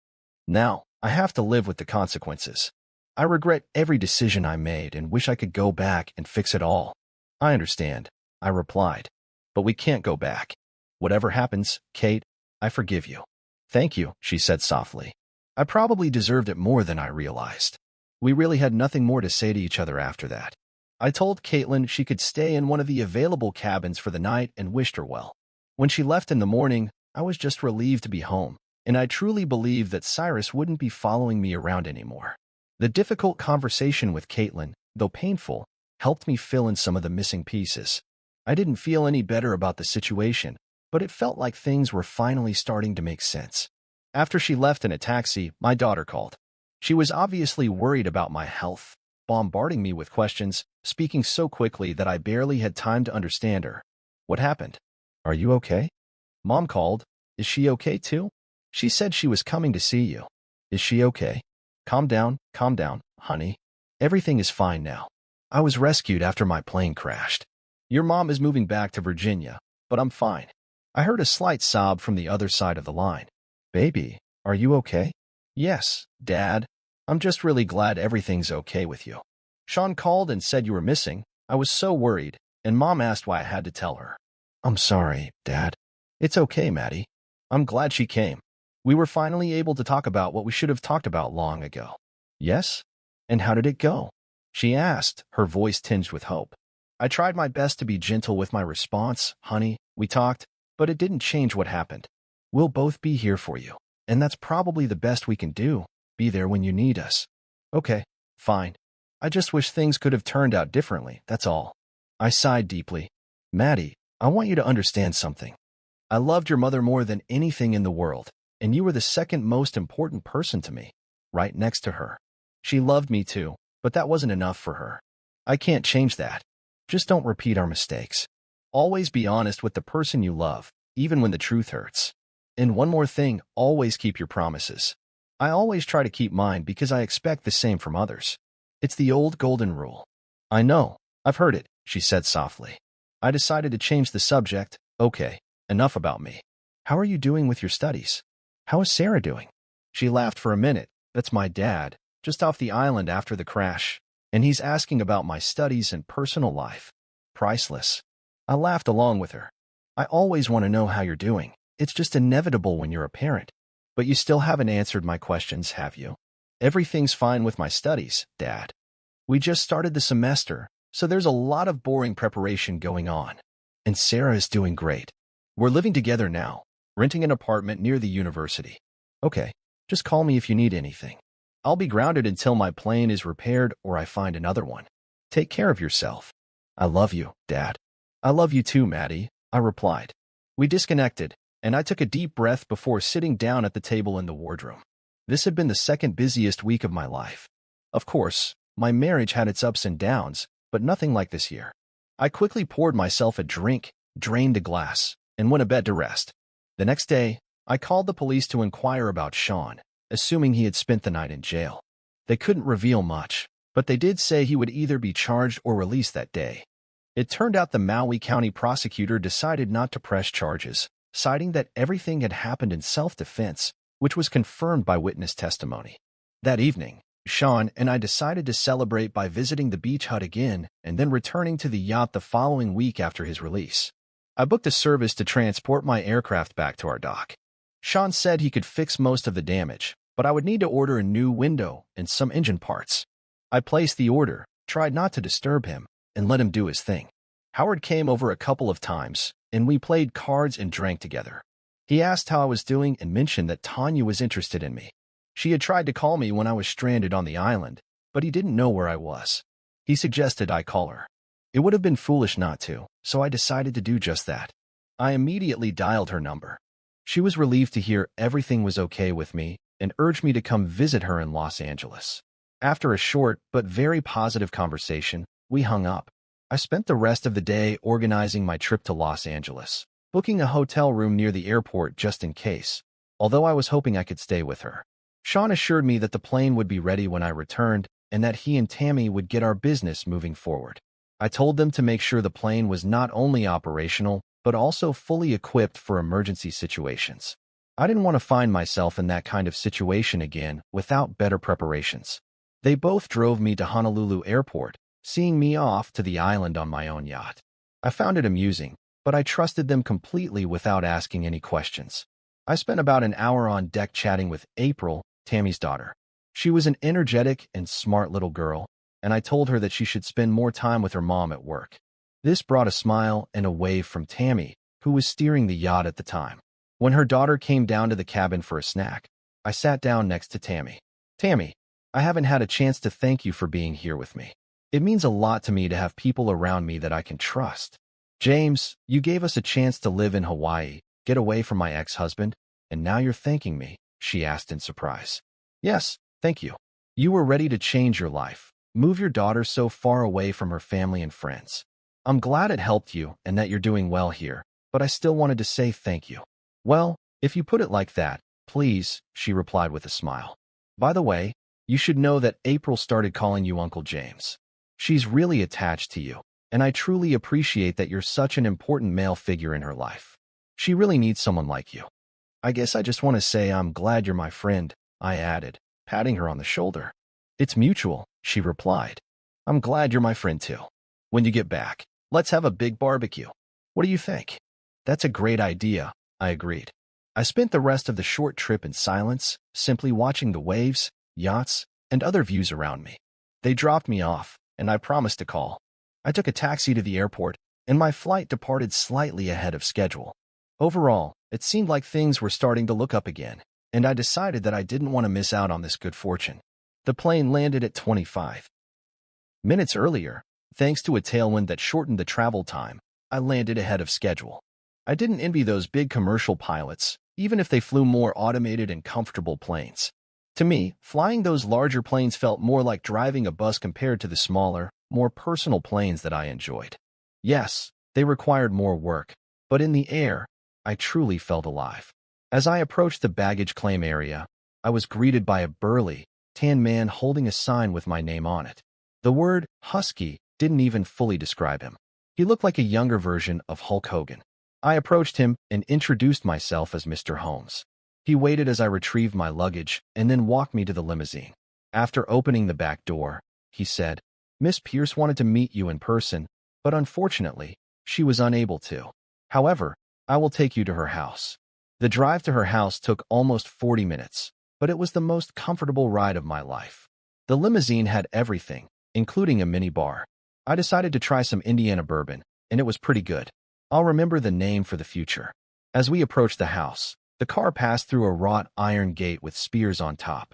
Now, I have to live with the consequences. I regret every decision I made and wish I could go back and fix it all." "I understand," I replied. "But we can't go back. Whatever happens, Kate, I forgive you." "Thank you," she said softly. I probably deserved it more than I realized. We really had nothing more to say to each other after that. I told Caitlin she could stay in one of the available cabins for the night and wished her well. When she left in the morning, I was just relieved to be home, and I truly believed that Cyrus wouldn't be following me around anymore. The difficult conversation with Caitlin, though painful, helped me fill in some of the missing pieces. I didn't feel any better about the situation, but it felt like things were finally starting to make sense. After she left in a taxi, my daughter called. She was obviously worried about my health, bombarding me with questions, speaking so quickly that I barely had time to understand her. "What happened? Are you okay?" "Mom called. Is she okay too? She said she was coming to see you. Is she okay?" Calm down, honey. Everything is fine now. I was rescued after my plane crashed. Your mom is moving back to Virginia, but I'm fine." I heard a slight sob from the other side of the line. "Baby, are you okay?" "Yes, Dad. I'm just really glad everything's okay with you. Sean called and said you were missing. I was so worried, and Mom asked why I had to tell her." "I'm sorry, Dad." "It's okay, Maddie. I'm glad she came. We were finally able to talk about what we should have talked about long ago." "Yes? And how did it go?" she asked, her voice tinged with hope. I tried my best to be gentle with my response. "Honey, we talked, but it didn't change what happened. We'll both be here for you, and that's probably the best we can do, be there when you need us." "Okay, fine. I just wish things could have turned out differently, that's all." I sighed deeply. "Maddie, I want you to understand something. I loved your mother more than anything in the world, and you were the second most important person to me, right next to her. She loved me too, but that wasn't enough for her. I can't change that. Just don't repeat our mistakes. Always be honest with the person you love, even when the truth hurts. And one more thing, always keep your promises. I always try to keep mine because I expect the same from others. It's the old golden rule." "I know. I've heard it," she said softly. I decided to change the subject. "Okay, enough about me. How are you doing with your studies? How is Sarah doing?" She laughed for a minute. "That's my dad, just off the island after the crash, and he's asking about my studies and personal life. Priceless." I laughed along with her. "I always want to know how you're doing. It's just inevitable when you're a parent. But you still haven't answered my questions, have you?" "Everything's fine with my studies, Dad. We just started the semester, so there's a lot of boring preparation going on. And Sarah is doing great. We're living together now, renting an apartment near the university." "Okay, just call me if you need anything. I'll be grounded until my plane is repaired or I find another one. Take care of yourself." "I love you, Dad." "I love you too, Maddie," I replied. We disconnected, and I took a deep breath before sitting down at the table in the wardroom. This had been the second busiest week of my life. Of course, my marriage had its ups and downs, but nothing like this year. I quickly poured myself a drink, drained a glass, and went to bed to rest. The next day, I called the police to inquire about Sean, assuming he had spent the night in jail. They couldn't reveal much, but they did say he would either be charged or released that day. It turned out the Maui County prosecutor decided not to press charges, citing that everything had happened in self-defense, which was confirmed by witness testimony. That evening, Sean and I decided to celebrate by visiting the beach hut again and then returning to the yacht the following week after his release. I booked a service to transport my aircraft back to our dock. Sean said he could fix most of the damage, but I would need to order a new window and some engine parts. I placed the order, tried not to disturb him, and let him do his thing. Howard came over a couple of times, and we played cards and drank together. He asked how I was doing and mentioned that Tanya was interested in me. She had tried to call me when I was stranded on the island, but he didn't know where I was. He suggested I call her. It would have been foolish not to, so I decided to do just that. I immediately dialed her number. She was relieved to hear everything was okay with me and urged me to come visit her in Los Angeles. After a short but very positive conversation, we hung up. I spent the rest of the day organizing my trip to Los Angeles, booking a hotel room near the airport just in case, although I was hoping I could stay with her. Sean assured me that the plane would be ready when I returned and that he and Tammy would get our business moving forward. I told them to make sure the plane was not only operational, but also fully equipped for emergency situations. I didn't want to find myself in that kind of situation again without better preparations. They both drove me to Honolulu Airport, seeing me off to the island on my own yacht. I found it amusing, but I trusted them completely without asking any questions. I spent about an hour on deck chatting with April, Tammy's daughter. She was an energetic and smart little girl, and I told her that she should spend more time with her mom at work. This brought a smile and a wave from Tammy, who was steering the yacht at the time. When her daughter came down to the cabin for a snack, I sat down next to Tammy. Tammy, I haven't had a chance to thank you for being here with me. It means a lot to me to have people around me that I can trust. James, you gave us a chance to live in Hawaii, get away from my ex-husband, and now you're thanking me, she asked in surprise. Yes, thank you. You were ready to change your life, move your daughter so far away from her family and friends. I'm glad it helped you and that you're doing well here, but I still wanted to say thank you. Well, if you put it like that, please, she replied with a smile. By the way, you should know that April started calling you Uncle James. She's really attached to you, and I truly appreciate that you're such an important male figure in her life. She really needs someone like you. I guess I just want to say I'm glad you're my friend, I added, patting her on the shoulder. It's mutual, she replied. I'm glad you're my friend too. When you get back, let's have a big barbecue. What do you think? That's a great idea, I agreed. I spent the rest of the short trip in silence, simply watching the waves, yachts, and other views around me. They dropped me off, and I promised to call. I took a taxi to the airport, and my flight departed slightly ahead of schedule. Overall, it seemed like things were starting to look up again, and I decided that I didn't want to miss out on this good fortune. The plane landed at 25 minutes earlier. Thanks to a tailwind that shortened the travel time, I landed ahead of schedule. I didn't envy those big commercial pilots, even if they flew more automated and comfortable planes. To me, flying those larger planes felt more like driving a bus compared to the smaller, more personal planes that I enjoyed. Yes, they required more work, but in the air, I truly felt alive. As I approached the baggage claim area, I was greeted by a burly, tan man holding a sign with my name on it. The word husky didn't even fully describe him. He looked like a younger version of Hulk Hogan. I approached him and introduced myself as Mr. Holmes. He waited as I retrieved my luggage and then walked me to the limousine. After opening the back door, he said, Miss Pierce wanted to meet you in person, but unfortunately, she was unable to. However, I will take you to her house. The drive to her house took almost 40 minutes, but it was the most comfortable ride of my life. The limousine had everything, including a mini bar. I decided to try some Indiana bourbon, and it was pretty good. I'll remember the name for the future. As we approached the house, the car passed through a wrought iron gate with spears on top.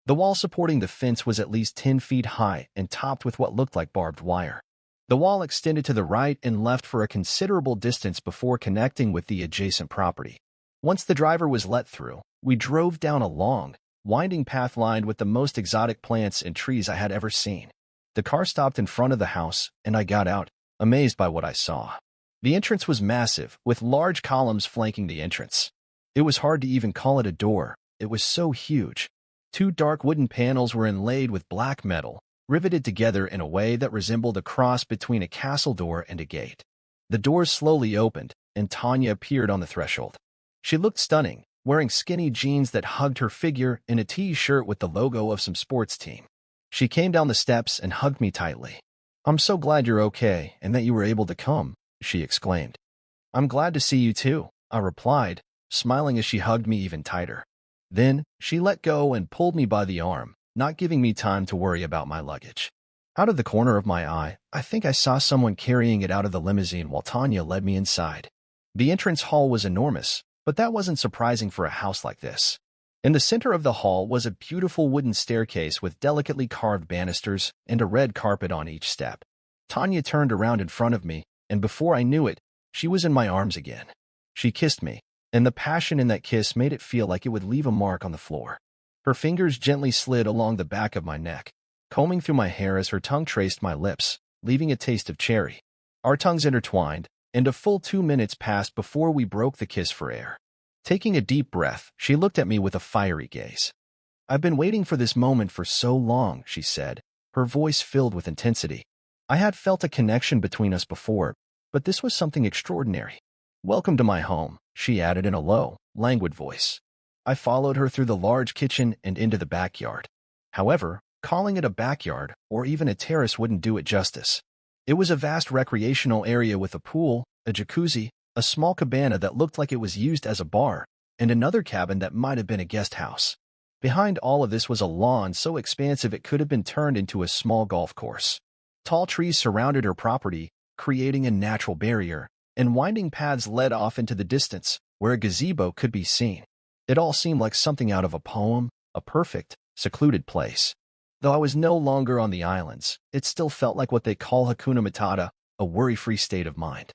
The wall supporting the fence was at least 10 feet high and topped with what looked like barbed wire. The wall extended to the right and left for a considerable distance before connecting with the adjacent property. Once the driver was let through, we drove down a long, winding path lined with the most exotic plants and trees I had ever seen. The car stopped in front of the house, and I got out, amazed by what I saw. The entrance was massive, with large columns flanking the entrance. It was hard to even call it a door. It was so huge. 2 dark wooden panels were inlaid with black metal, riveted together in a way that resembled a cross between a castle door and a gate. The doors slowly opened, and Tanya appeared on the threshold. She looked stunning, wearing skinny jeans that hugged her figure and a T-shirt with the logo of some sports team. She came down the steps and hugged me tightly. I'm so glad you're okay and that you were able to come, she exclaimed. I'm glad to see you too, I replied, smiling as she hugged me even tighter. Then, she let go and pulled me by the arm, not giving me time to worry about my luggage. Out of the corner of my eye, I think I saw someone carrying it out of the limousine while Tanya led me inside. The entrance hall was enormous, But that wasn't surprising for a house like this. In the center of the hall was a beautiful wooden staircase with delicately carved banisters and a red carpet on each step. Tanya turned around in front of me, and before I knew it, she was in my arms again. She kissed me, and the passion in that kiss made it feel like it would leave a mark on the floor. Her fingers gently slid along the back of my neck, combing through my hair as her tongue traced my lips, leaving a taste of cherry. Our tongues intertwined, and a full 2 minutes passed before we broke the kiss for air. Taking a deep breath, she looked at me with a fiery gaze. "I've been waiting for this moment for so long," she said, her voice filled with intensity. I had felt a connection between us before, but this was something extraordinary. "Welcome to my home," she added in a low, languid voice. I followed her through the large kitchen and into the backyard. However, calling it a backyard or even a terrace wouldn't do it justice. It was a vast recreational area with a pool, a jacuzzi, a small cabana that looked like it was used as a bar, and another cabin that might have been a guest house. Behind all of this was a lawn so expansive it could have been turned into a small golf course. Tall trees surrounded her property, creating a natural barrier, and winding paths led off into the distance, where a gazebo could be seen. It all seemed like something out of a poem, a perfect, secluded place. Though I was no longer on the islands, it still felt like what they call Hakuna Matata, a worry-free state of mind.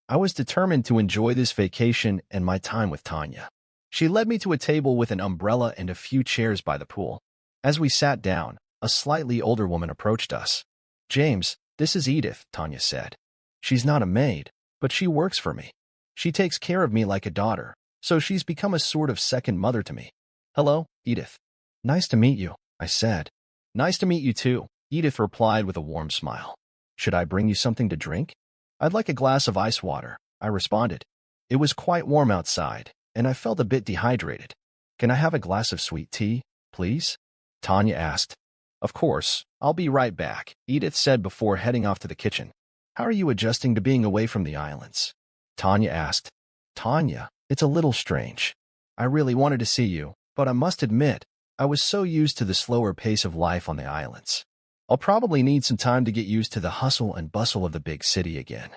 I was determined to enjoy this vacation and my time with Tanya. She led me to a table with an umbrella and a few chairs by the pool. As we sat down, a slightly older woman approached us. "James, this is Edith," Tanya said. "She's not a maid, but she works for me. She takes care of me like a daughter, so she's become a sort of second mother to me." "Hello, Edith." "Nice to meet you," I said. "Nice to meet you too," Edith replied with a warm smile. "Should I bring you something to drink?" "I'd like a glass of ice water," I responded. It was quite warm outside, and I felt a bit dehydrated. "Can I have a glass of sweet tea, please?" Tanya asked. "Of course, I'll be right back," Edith said before heading off to the kitchen. "How are you adjusting to being away from the islands?" Tanya asked. "Tanya, it's a little strange. I really wanted to see you, but I must admit, I was so used to the slower pace of life on the islands. I'll probably need some time to get used to the hustle and bustle of the big city again."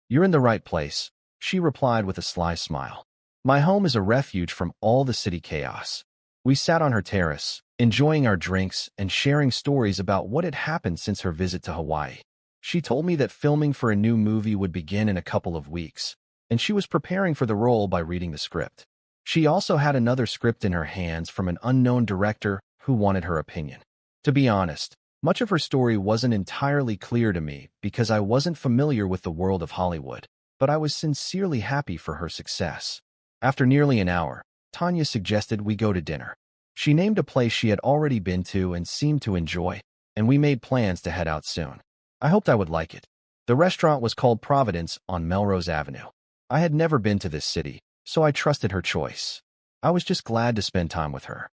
"You're in the right place," she replied with a sly smile. "My home is a refuge from all the city chaos." We sat on her terrace, enjoying our drinks and sharing stories about what had happened since her visit to Hawaii. She told me that filming for a new movie would begin in a couple of weeks, and she was preparing for the role by reading the script. She also had another script in her hands from an unknown director who wanted her opinion. To be honest, much of her story wasn't entirely clear to me because I wasn't familiar with the world of Hollywood, but I was sincerely happy for her success. After nearly an hour, Tanya suggested we go to dinner. She named a place she had already been to and seemed to enjoy, and we made plans to head out soon. I hoped I would like it. The restaurant was called Providence on Melrose Avenue. I had never been to this city, so I trusted her choice. I was just glad to spend time with her.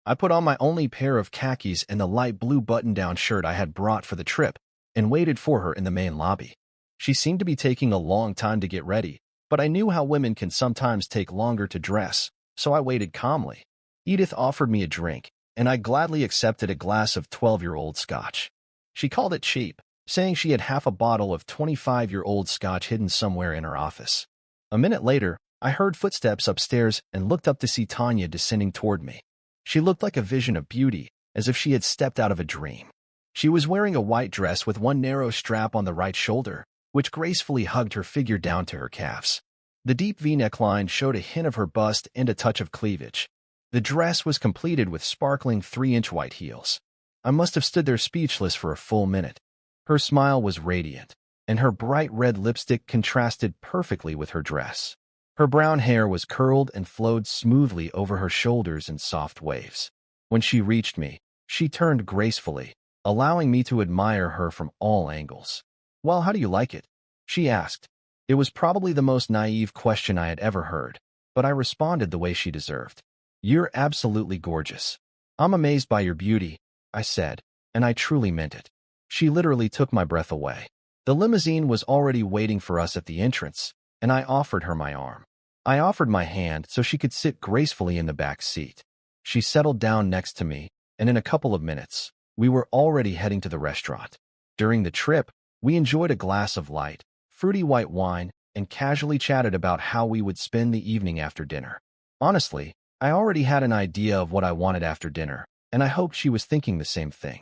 I put on my only pair of khakis and the light blue button-down shirt I had brought for the trip and waited for her in the main lobby. She seemed to be taking a long time to get ready, but I knew how women can sometimes take longer to dress, so I waited calmly. Edith offered me a drink, and I gladly accepted a glass of 12-year-old scotch. She called it cheap, saying she had half a bottle of 25-year-old scotch hidden somewhere in her office. A minute later, I heard footsteps upstairs and looked up to see Tanya descending toward me. She looked like a vision of beauty, as if she had stepped out of a dream. She was wearing a white dress with one narrow strap on the right shoulder, which gracefully hugged her figure down to her calves. The deep V-neckline showed a hint of her bust and a touch of cleavage. The dress was completed with sparkling 3-inch white heels. I must have stood there speechless for a full minute. Her smile was radiant, and her bright red lipstick contrasted perfectly with her dress. Her brown hair was curled and flowed smoothly over her shoulders in soft waves. When she reached me, she turned gracefully, allowing me to admire her from all angles. "Well, how do you like it?" she asked. It was probably the most naive question I had ever heard, but I responded the way she deserved. "You're absolutely gorgeous." "I'm amazed by your beauty," I said, and I truly meant it. She literally took my breath away. The limousine was already waiting for us at the entrance, and I offered her my arm. I offered my hand so she could sit gracefully in the back seat. She settled down next to me, and in a couple of minutes, we were already heading to the restaurant. During the trip, we enjoyed a glass of light, fruity white wine, and casually chatted about how we would spend the evening after dinner. Honestly, I already had an idea of what I wanted after dinner, and I hoped she was thinking the same thing.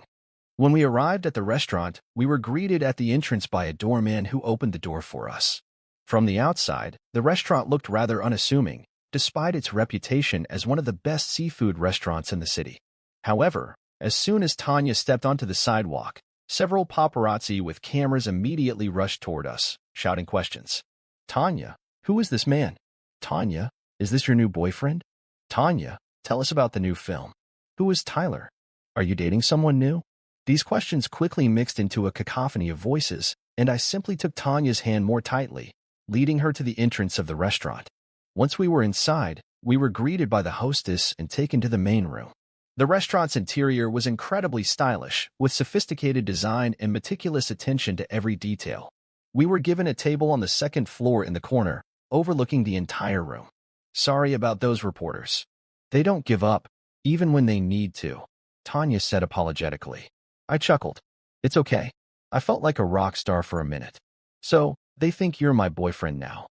When we arrived at the restaurant, we were greeted at the entrance by a doorman who opened the door for us. From the outside, the restaurant looked rather unassuming, despite its reputation as one of the best seafood restaurants in the city. However, as soon as Tanya stepped onto the sidewalk, several paparazzi with cameras immediately rushed toward us, shouting questions. Tanya, who is this man? Tanya, is this your new boyfriend? Tanya, tell us about the new film. Who is Tyler? Are you dating someone new? These questions quickly mixed into a cacophony of voices, and I simply took Tanya's hand more tightly, leading her to the entrance of the restaurant. Once we were inside, we were greeted by the hostess and taken to the main room. The restaurant's interior was incredibly stylish, with sophisticated design and meticulous attention to every detail. We were given a table on the second floor in the corner, overlooking the entire room. Sorry about those reporters. They don't give up, even when they need to, Tanya said apologetically. I chuckled. It's okay. I felt like a rock star for a minute. So, they think you're my boyfriend now?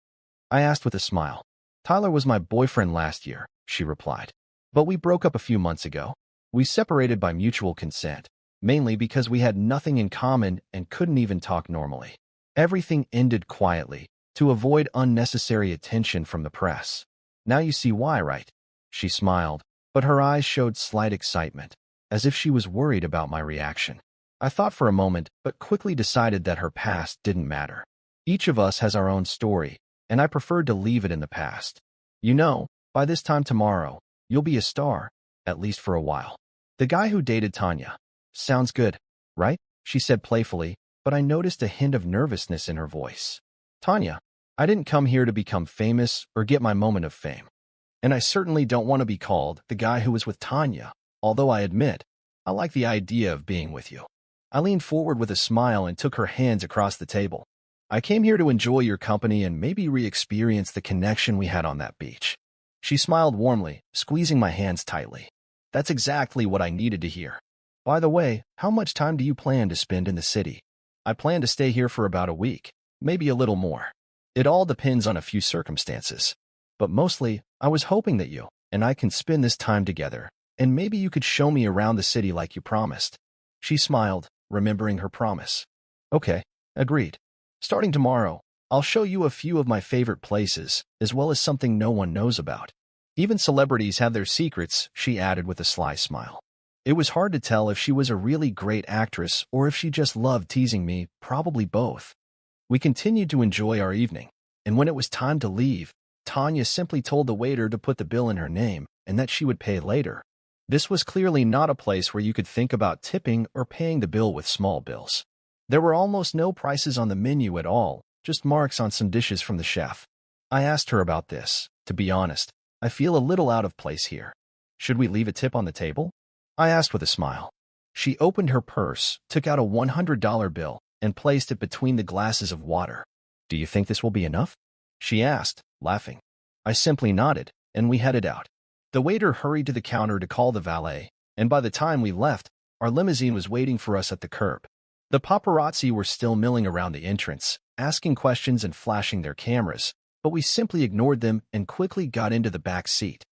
I asked with a smile. Tyler was my boyfriend last year, she replied. But we broke up a few months ago. We separated by mutual consent, mainly because we had nothing in common and couldn't even talk normally. Everything ended quietly, to avoid unnecessary attention from the press. Now you see why, right? She smiled, but her eyes showed slight excitement, as if she was worried about my reaction. I thought for a moment, but quickly decided that her past didn't matter. Each of us has our own story, and I preferred to leave it in the past. You know, by this time tomorrow, you'll be a star, at least for a while. The guy who dated Tanya. Sounds good, right? She said playfully, but I noticed a hint of nervousness in her voice. Tanya, I didn't come here to become famous or get my moment of fame. And I certainly don't want to be called the guy who was with Tanya, although I admit, I like the idea of being with you. I leaned forward with a smile and took her hands across the table. I came here to enjoy your company and maybe re-experience the connection we had on that beach. She smiled warmly, squeezing my hands tightly. That's exactly what I needed to hear. By the way, how much time do you plan to spend in the city? I plan to stay here for about a week, maybe a little more. It all depends on a few circumstances. But mostly, I was hoping that you and I can spend this time together, and maybe you could show me around the city like you promised. She smiled, remembering her promise. Okay, agreed. Starting tomorrow, I'll show you a few of my favorite places, as well as something no one knows about. Even celebrities have their secrets, she added with a sly smile. It was hard to tell if she was a really great actress or if she just loved teasing me, probably both. We continued to enjoy our evening, and when it was time to leave, Tanya simply told the waiter to put the bill in her name and that she would pay later. This was clearly not a place where you could think about tipping or paying the bill with small bills. There were almost no prices on the menu at all, just marks on some dishes from the chef. I asked her about this. To be honest, I feel a little out of place here. Should we leave a tip on the table? I asked with a smile. She opened her purse, took out a $100 bill, and placed it between the glasses of water. Do you think this will be enough? She asked, laughing. I simply nodded, and we headed out. The waiter hurried to the counter to call the valet, and by the time we left, our limousine was waiting for us at the curb. The paparazzi were still milling around the entrance, asking questions and flashing their cameras, but we simply ignored them and quickly got into the back seat.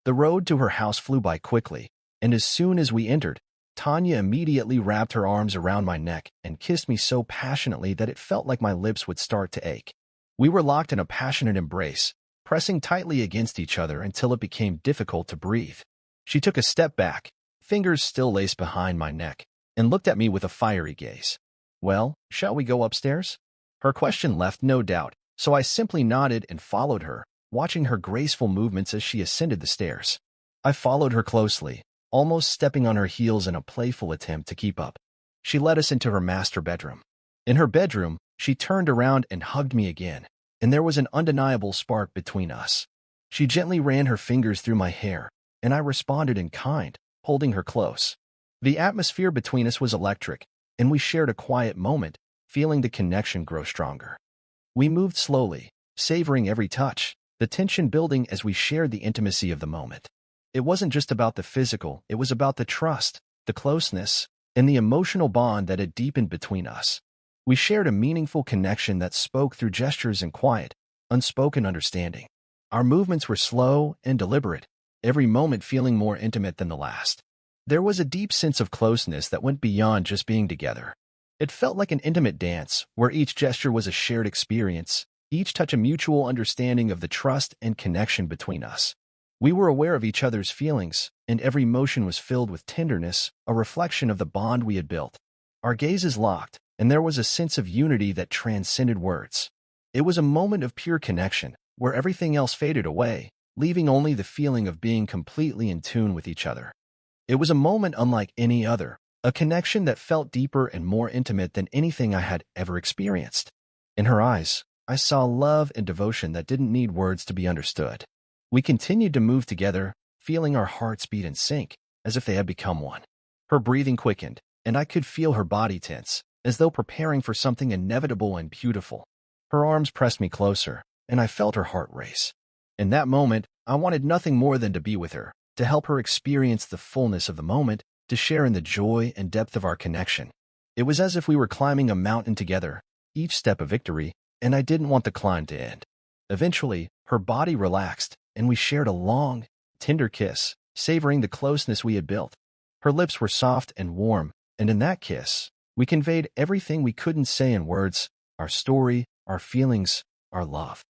The road to her house flew by quickly, and as soon as we entered, Tanya immediately wrapped her arms around my neck and kissed me so passionately that it felt like my lips would start to ache. We were locked in a passionate embrace, pressing tightly against each other until it became difficult to breathe. She took a step back, fingers still laced behind my neck, and looked at me with a fiery gaze. Well, shall we go upstairs? Her question left no doubt, so I simply nodded and followed her, watching her graceful movements as she ascended the stairs. I followed her closely, almost stepping on her heels in a playful attempt to keep up. She led us into her master bedroom. In her bedroom, she turned around and hugged me again, and there was an undeniable spark between us. She gently ran her fingers through my hair, and I responded in kind, holding her close. The atmosphere between us was electric, and we shared a quiet moment, feeling the connection grow stronger. We moved slowly, savoring every touch, the tension building as we shared the intimacy of the moment. It wasn't just about the physical, it was about the trust, the closeness, and the emotional bond that had deepened between us. We shared a meaningful connection that spoke through gestures and quiet, unspoken understanding. Our movements were slow and deliberate, every moment feeling more intimate than the last. There was a deep sense of closeness that went beyond just being together. It felt like an intimate dance, where each gesture was a shared experience, each touch a mutual understanding of the trust and connection between us. We were aware of each other's feelings, and every motion was filled with tenderness, a reflection of the bond we had built. Our gazes locked, and there was a sense of unity that transcended words. It was a moment of pure connection, where everything else faded away, leaving only the feeling of being completely in tune with each other. It was a moment unlike any other, a connection that felt deeper and more intimate than anything I had ever experienced. In her eyes, I saw love and devotion that didn't need words to be understood. We continued to move together, feeling our hearts beat in sync, as if they had become one. Her breathing quickened, and I could feel her body tense, as though preparing for something inevitable and beautiful. Her arms pressed me closer, and I felt her heart race. In that moment, I wanted nothing more than to be with her, to help her experience the fullness of the moment, to share in the joy and depth of our connection. It was as if we were climbing a mountain together, each step a victory, and I didn't want the climb to end. Eventually, her body relaxed, and we shared a long, tender kiss, savoring the closeness we had built. Her lips were soft and warm, and in that kiss, we conveyed everything we couldn't say in words, our story, our feelings, our love.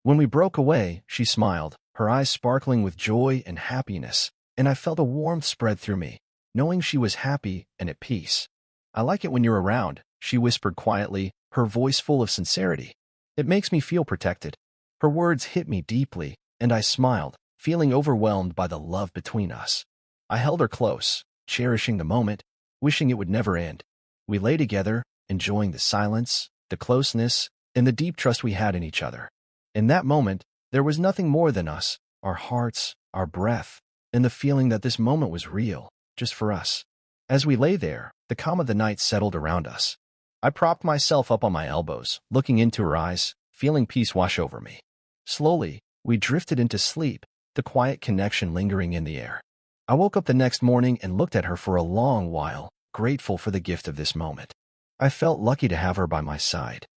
When we broke away, she smiled, her eyes sparkling with joy and happiness, and I felt a warmth spread through me, knowing she was happy and at peace. "I like it when you're around," she whispered quietly, her voice full of sincerity. "It makes me feel protected." Her words hit me deeply, and I smiled, feeling overwhelmed by the love between us. I held her close, cherishing the moment, wishing it would never end. We lay together, enjoying the silence, the closeness, and the deep trust we had in each other. In that moment, there was nothing more than us, our hearts, our breath, and the feeling that this moment was real, just for us. As we lay there, the calm of the night settled around us. I propped myself up on my elbows, looking into her eyes, feeling peace wash over me. Slowly, we drifted into sleep, the quiet connection lingering in the air. I woke up the next morning and looked at her for a long while, grateful for the gift of this moment. I felt lucky to have her by my side.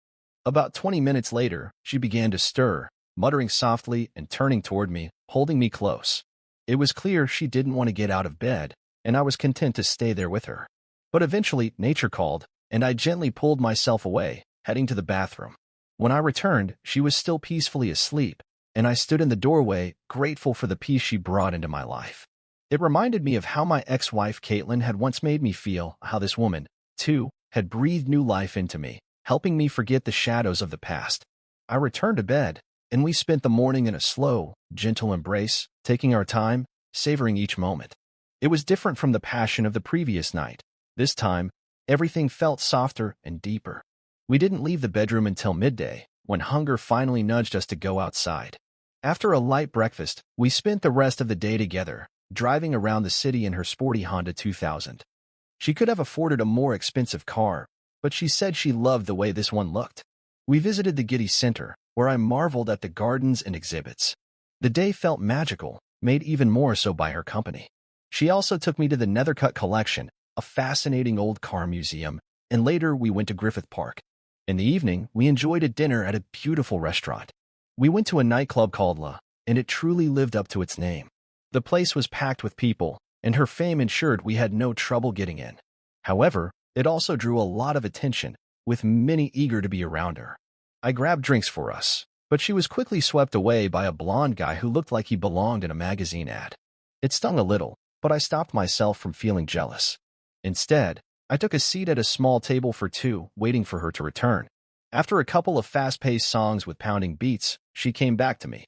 About 20 minutes later, she began to stir, muttering softly and turning toward me, holding me close. It was clear she didn't want to get out of bed, and I was content to stay there with her. But eventually, nature called, and I gently pulled myself away, heading to the bathroom. When I returned, she was still peacefully asleep, and I stood in the doorway, grateful for the peace she brought into my life. It reminded me of how my ex-wife Caitlin had once made me feel, how this woman, too, had breathed new life into me, helping me forget the shadows of the past. I returned to bed, and we spent the morning in a slow, gentle embrace, taking our time, savoring each moment. It was different from the passion of the previous night. This time, everything felt softer and deeper. We didn't leave the bedroom until midday, when hunger finally nudged us to go outside. After a light breakfast, we spent the rest of the day together, driving around the city in her sporty Honda 2000. She could have afforded a more expensive car, but she said she loved the way this one looked. We visited the Getty Center, where I marveled at the gardens and exhibits. The day felt magical, made even more so by her company. She also took me to the Nethercutt Collection, a fascinating old car museum, and later we went to Griffith Park. In the evening, we enjoyed a dinner at a beautiful restaurant. We went to a nightclub called La, and it truly lived up to its name. The place was packed with people, and her fame ensured we had no trouble getting in. However, it also drew a lot of attention, with many eager to be around her. I grabbed drinks for us, but she was quickly swept away by a blonde guy who looked like he belonged in a magazine ad. It stung a little, but I stopped myself from feeling jealous. Instead, I took a seat at a small table for two, waiting for her to return. After a couple of fast-paced songs with pounding beats, she came back to me.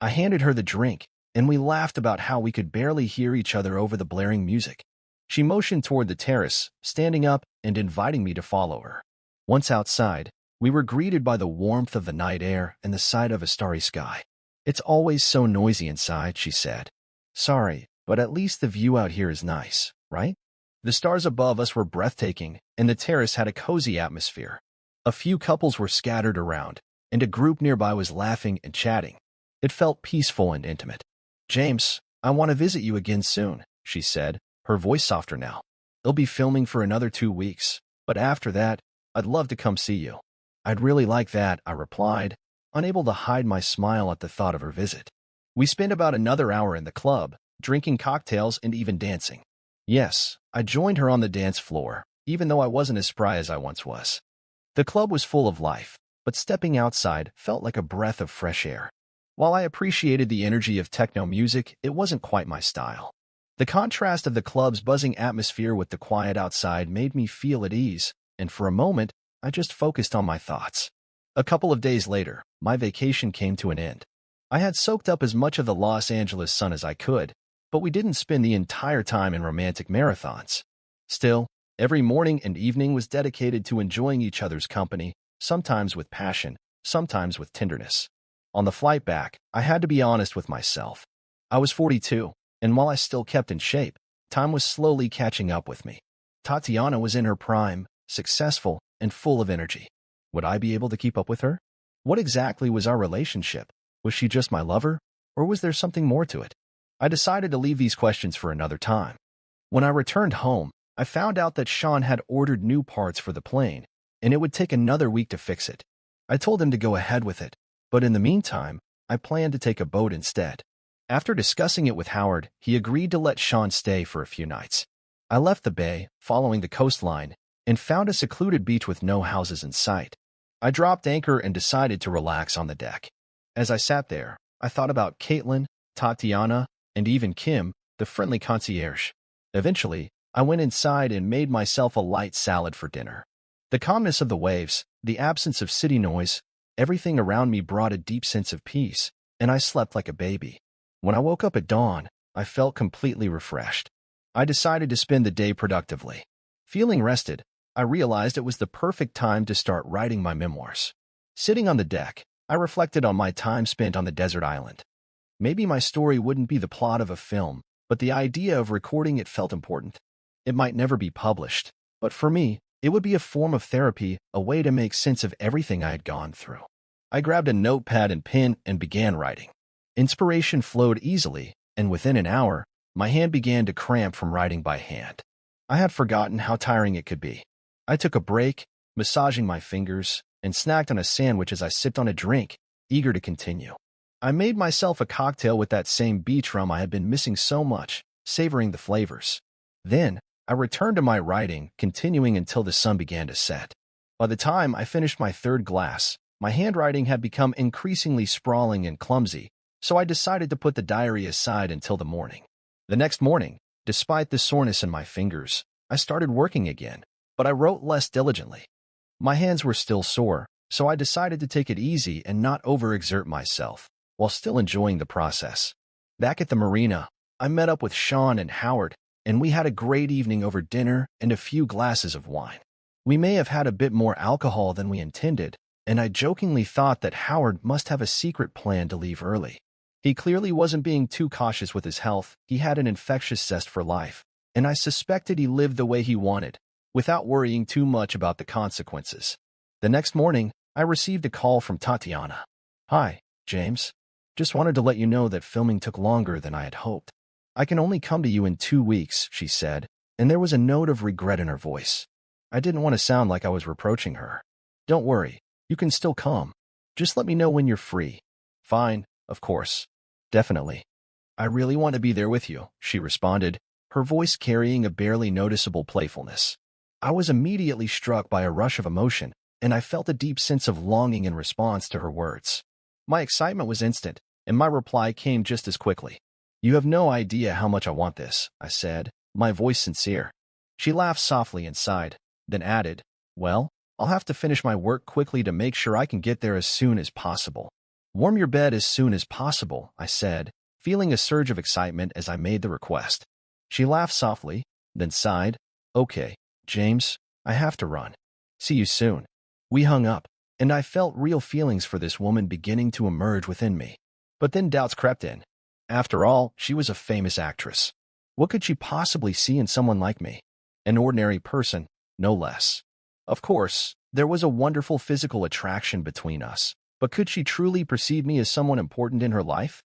I handed her the drink, and we laughed about how we could barely hear each other over the blaring music. She motioned toward the terrace, standing up and inviting me to follow her. Once outside, we were greeted by the warmth of the night air and the sight of a starry sky. "It's always so noisy inside," she said. "Sorry, but at least the view out here is nice, right?" The stars above us were breathtaking, and the terrace had a cozy atmosphere. A few couples were scattered around, and a group nearby was laughing and chatting. It felt peaceful and intimate. "James, I want to visit you again soon," she said, her voice softer now. "They'll be filming for another 2 weeks, but after that, I'd love to come see you." "I'd really like that," I replied. unable to hide my smile at the thought of her visit. We spent about another hour in the club, drinking cocktails and even dancing. Yes, I joined her on the dance floor, even though I wasn't as spry as I once was. The club was full of life, but stepping outside felt like a breath of fresh air. While I appreciated the energy of techno music, it wasn't quite my style. The contrast of the club's buzzing atmosphere with the quiet outside made me feel at ease, and for a moment, I just focused on my thoughts. A couple of days later, my vacation came to an end. I had soaked up as much of the Los Angeles sun as I could, but we didn't spend the entire time in romantic marathons. Still, every morning and evening was dedicated to enjoying each other's company, sometimes with passion, sometimes with tenderness. On the flight back, I had to be honest with myself. I was 42, and while I still kept in shape, time was slowly catching up with me. Tatiana was in her prime, successful, and full of energy. Would I be able to keep up with her? What exactly was our relationship? Was she just my lover, or was there something more to it? I decided to leave these questions for another time. When I returned home, I found out that Sean had ordered new parts for the plane, and it would take another week to fix it. I told him to go ahead with it, but in the meantime, I planned to take a boat instead. After discussing it with Howard, he agreed to let Sean stay for a few nights. I left the bay, following the coastline, and found a secluded beach with no houses in sight. I dropped anchor and decided to relax on the deck. As I sat there, I thought about Caitlin, Tatiana, and even Kim, the friendly concierge. Eventually, I went inside and made myself a light salad for dinner. The calmness of the waves, the absence of city noise, everything around me brought a deep sense of peace, and I slept like a baby. When I woke up at dawn, I felt completely refreshed. I decided to spend the day productively. Feeling rested, I realized it was the perfect time to start writing my memoirs. Sitting on the deck, I reflected on my time spent on the desert island. Maybe my story wouldn't be the plot of a film, but the idea of recording it felt important. It might never be published, but for me, it would be a form of therapy, a way to make sense of everything I had gone through. I grabbed a notepad and pen and began writing. Inspiration flowed easily, and within an hour, my hand began to cramp from writing by hand. I had forgotten how tiring it could be. I took a break, massaging my fingers, and snacked on a sandwich as I sipped on a drink, eager to continue. I made myself a cocktail with that same beach rum I had been missing so much, savoring the flavors. Then, I returned to my writing, continuing until the sun began to set. By the time I finished my third glass, my handwriting had become increasingly sprawling and clumsy, so I decided to put the diary aside until the morning. The next morning, despite the soreness in my fingers, I started working again, but I wrote less diligently. My hands were still sore, so I decided to take it easy and not overexert myself, while still enjoying the process. Back at the marina, I met up with Sean and Howard, and we had a great evening over dinner and a few glasses of wine. We may have had a bit more alcohol than we intended, and I jokingly thought that Howard must have a secret plan to leave early. He clearly wasn't being too cautious with his health. He had an infectious zest for life, and I suspected he lived the way he wanted, without worrying too much about the consequences. The next morning, I received a call from Tatiana. "Hi, James. Just wanted to let you know that filming took longer than I had hoped. I can only come to you in 2 weeks," she said, and there was a note of regret in her voice. I didn't want to sound like I was reproaching her. "Don't worry, you can still come. Just let me know when you're free." "Fine, of course. Definitely. I really want to be there with you," she responded, her voice carrying a barely noticeable playfulness. I was immediately struck by a rush of emotion, and I felt a deep sense of longing in response to her words. My excitement was instant, and my reply came just as quickly. "You have no idea how much I want this," I said, my voice sincere. She laughed softly and sighed, then added, "Well, I'll have to finish my work quickly to make sure I can get there as soon as possible." "Warm your bed as soon as possible," I said, feeling a surge of excitement as I made the request. She laughed softly, then sighed, "Okay, James, I have to run. See you soon." We hung up, and I felt real feelings for this woman beginning to emerge within me. But then doubts crept in. After all, she was a famous actress. What could she possibly see in someone like me? An ordinary person, no less. Of course, there was a wonderful physical attraction between us, but could she truly perceive me as someone important in her life?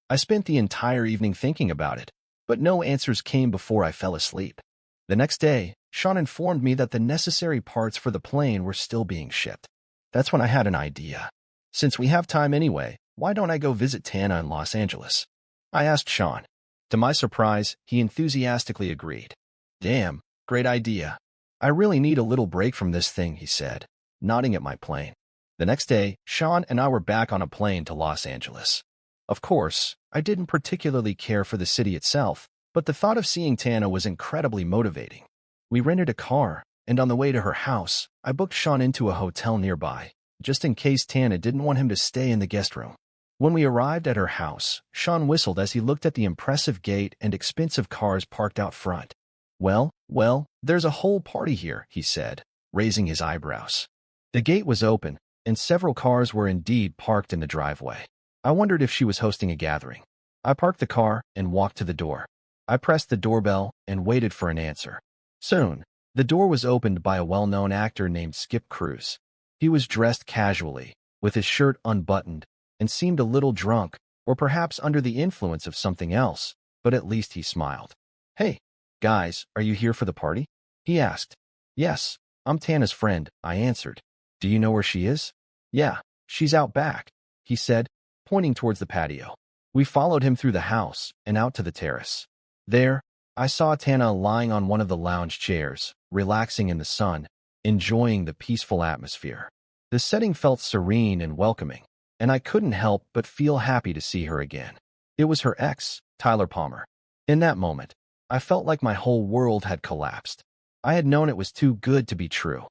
I spent the entire evening thinking about it, but no answers came before I fell asleep. The next day, Sean informed me that the necessary parts for the plane were still being shipped. That's when I had an idea. Since we have time anyway, why don't I go visit Tana in Los Angeles? I asked Sean. To my surprise, he enthusiastically agreed. Damn, great idea. I really need a little break from this thing, he said, nodding at my plane. The next day, Sean and I were back on a plane to Los Angeles. Of course, I didn't particularly care for the city itself, but the thought of seeing Tana was incredibly motivating. We rented a car, and on the way to her house, I booked Sean into a hotel nearby, just in case Tana didn't want him to stay in the guest room. When we arrived at her house, Sean whistled as he looked at the impressive gate and expensive cars parked out front. Well, there's a whole party here, he said, raising his eyebrows. The gate was open, and several cars were indeed parked in the driveway. I wondered if she was hosting a gathering. I parked the car and walked to the door. I pressed the doorbell and waited for an answer. Soon, the door was opened by a well-known actor named Skip Cruz. He was dressed casually, with his shirt unbuttoned, and seemed a little drunk, or perhaps under the influence of something else, but at least he smiled. Hey, guys, are you here for the party? He asked. Yes, I'm Tana's friend, I answered. Do you know where she is? Yeah, she's out back, he said, pointing towards the patio. We followed him through the house and out to the terrace. There, I saw Tana lying on one of the lounge chairs, relaxing in the sun, enjoying the peaceful atmosphere. The setting felt serene and welcoming, and I couldn't help but feel happy to see her again. It was her ex, Tyler Palmer. In that moment, I felt like my whole world had collapsed. I had known it was too good to be true.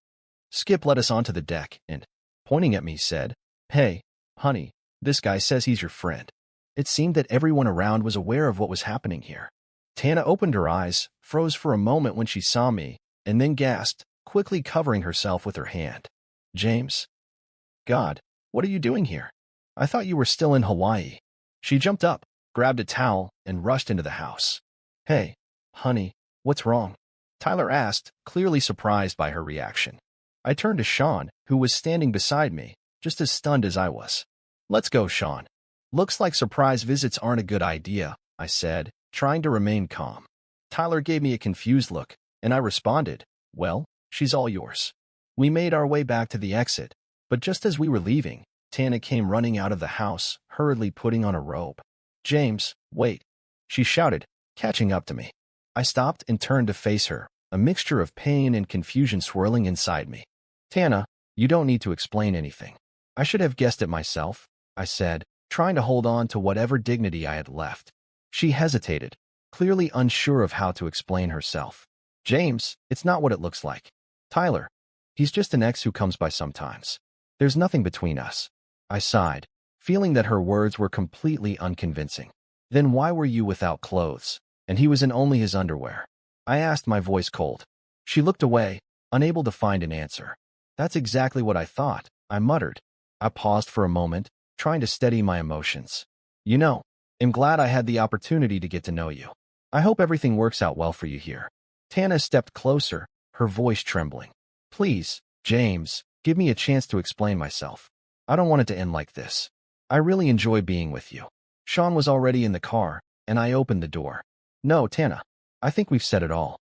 Skip led us onto the deck and, pointing at me, said, Hey, honey, this guy says he's your friend. It seemed that everyone around was aware of what was happening here. Tana opened her eyes, froze for a moment when she saw me, and then gasped, quickly covering herself with her hand. James? God, what are you doing here? I thought you were still in Hawaii. She jumped up, grabbed a towel, and rushed into the house. Hey, honey, what's wrong? Tyler asked, clearly surprised by her reaction. I turned to Sean, who was standing beside me, just as stunned as I was. Let's go, Sean. Looks like surprise visits aren't a good idea, I said, trying to remain calm. Tyler gave me a confused look, and I responded, Well, she's all yours. We made our way back to the exit, but just as we were leaving, Tana came running out of the house, hurriedly putting on a robe. James, wait, she shouted, catching up to me. I stopped and turned to face her, a mixture of pain and confusion swirling inside me. Tana, you don't need to explain anything. I should have guessed it myself, I said, trying to hold on to whatever dignity I had left. She hesitated, clearly unsure of how to explain herself. James, it's not what it looks like. Tyler, he's just an ex who comes by sometimes. There's nothing between us. I sighed, feeling that her words were completely unconvincing. Then why were you without clothes? And he was in only his underwear. I asked, my voice cold. She looked away, unable to find an answer. That's exactly what I thought, I muttered. I paused for a moment, trying to steady my emotions. You know, I'm glad I had the opportunity to get to know you. I hope everything works out well for you here. Tana stepped closer, her voice trembling. Please, James, give me a chance to explain myself. I don't want it to end like this. I really enjoy being with you. Sean was already in the car, and I opened the door. No, Tana, I think we've said it all.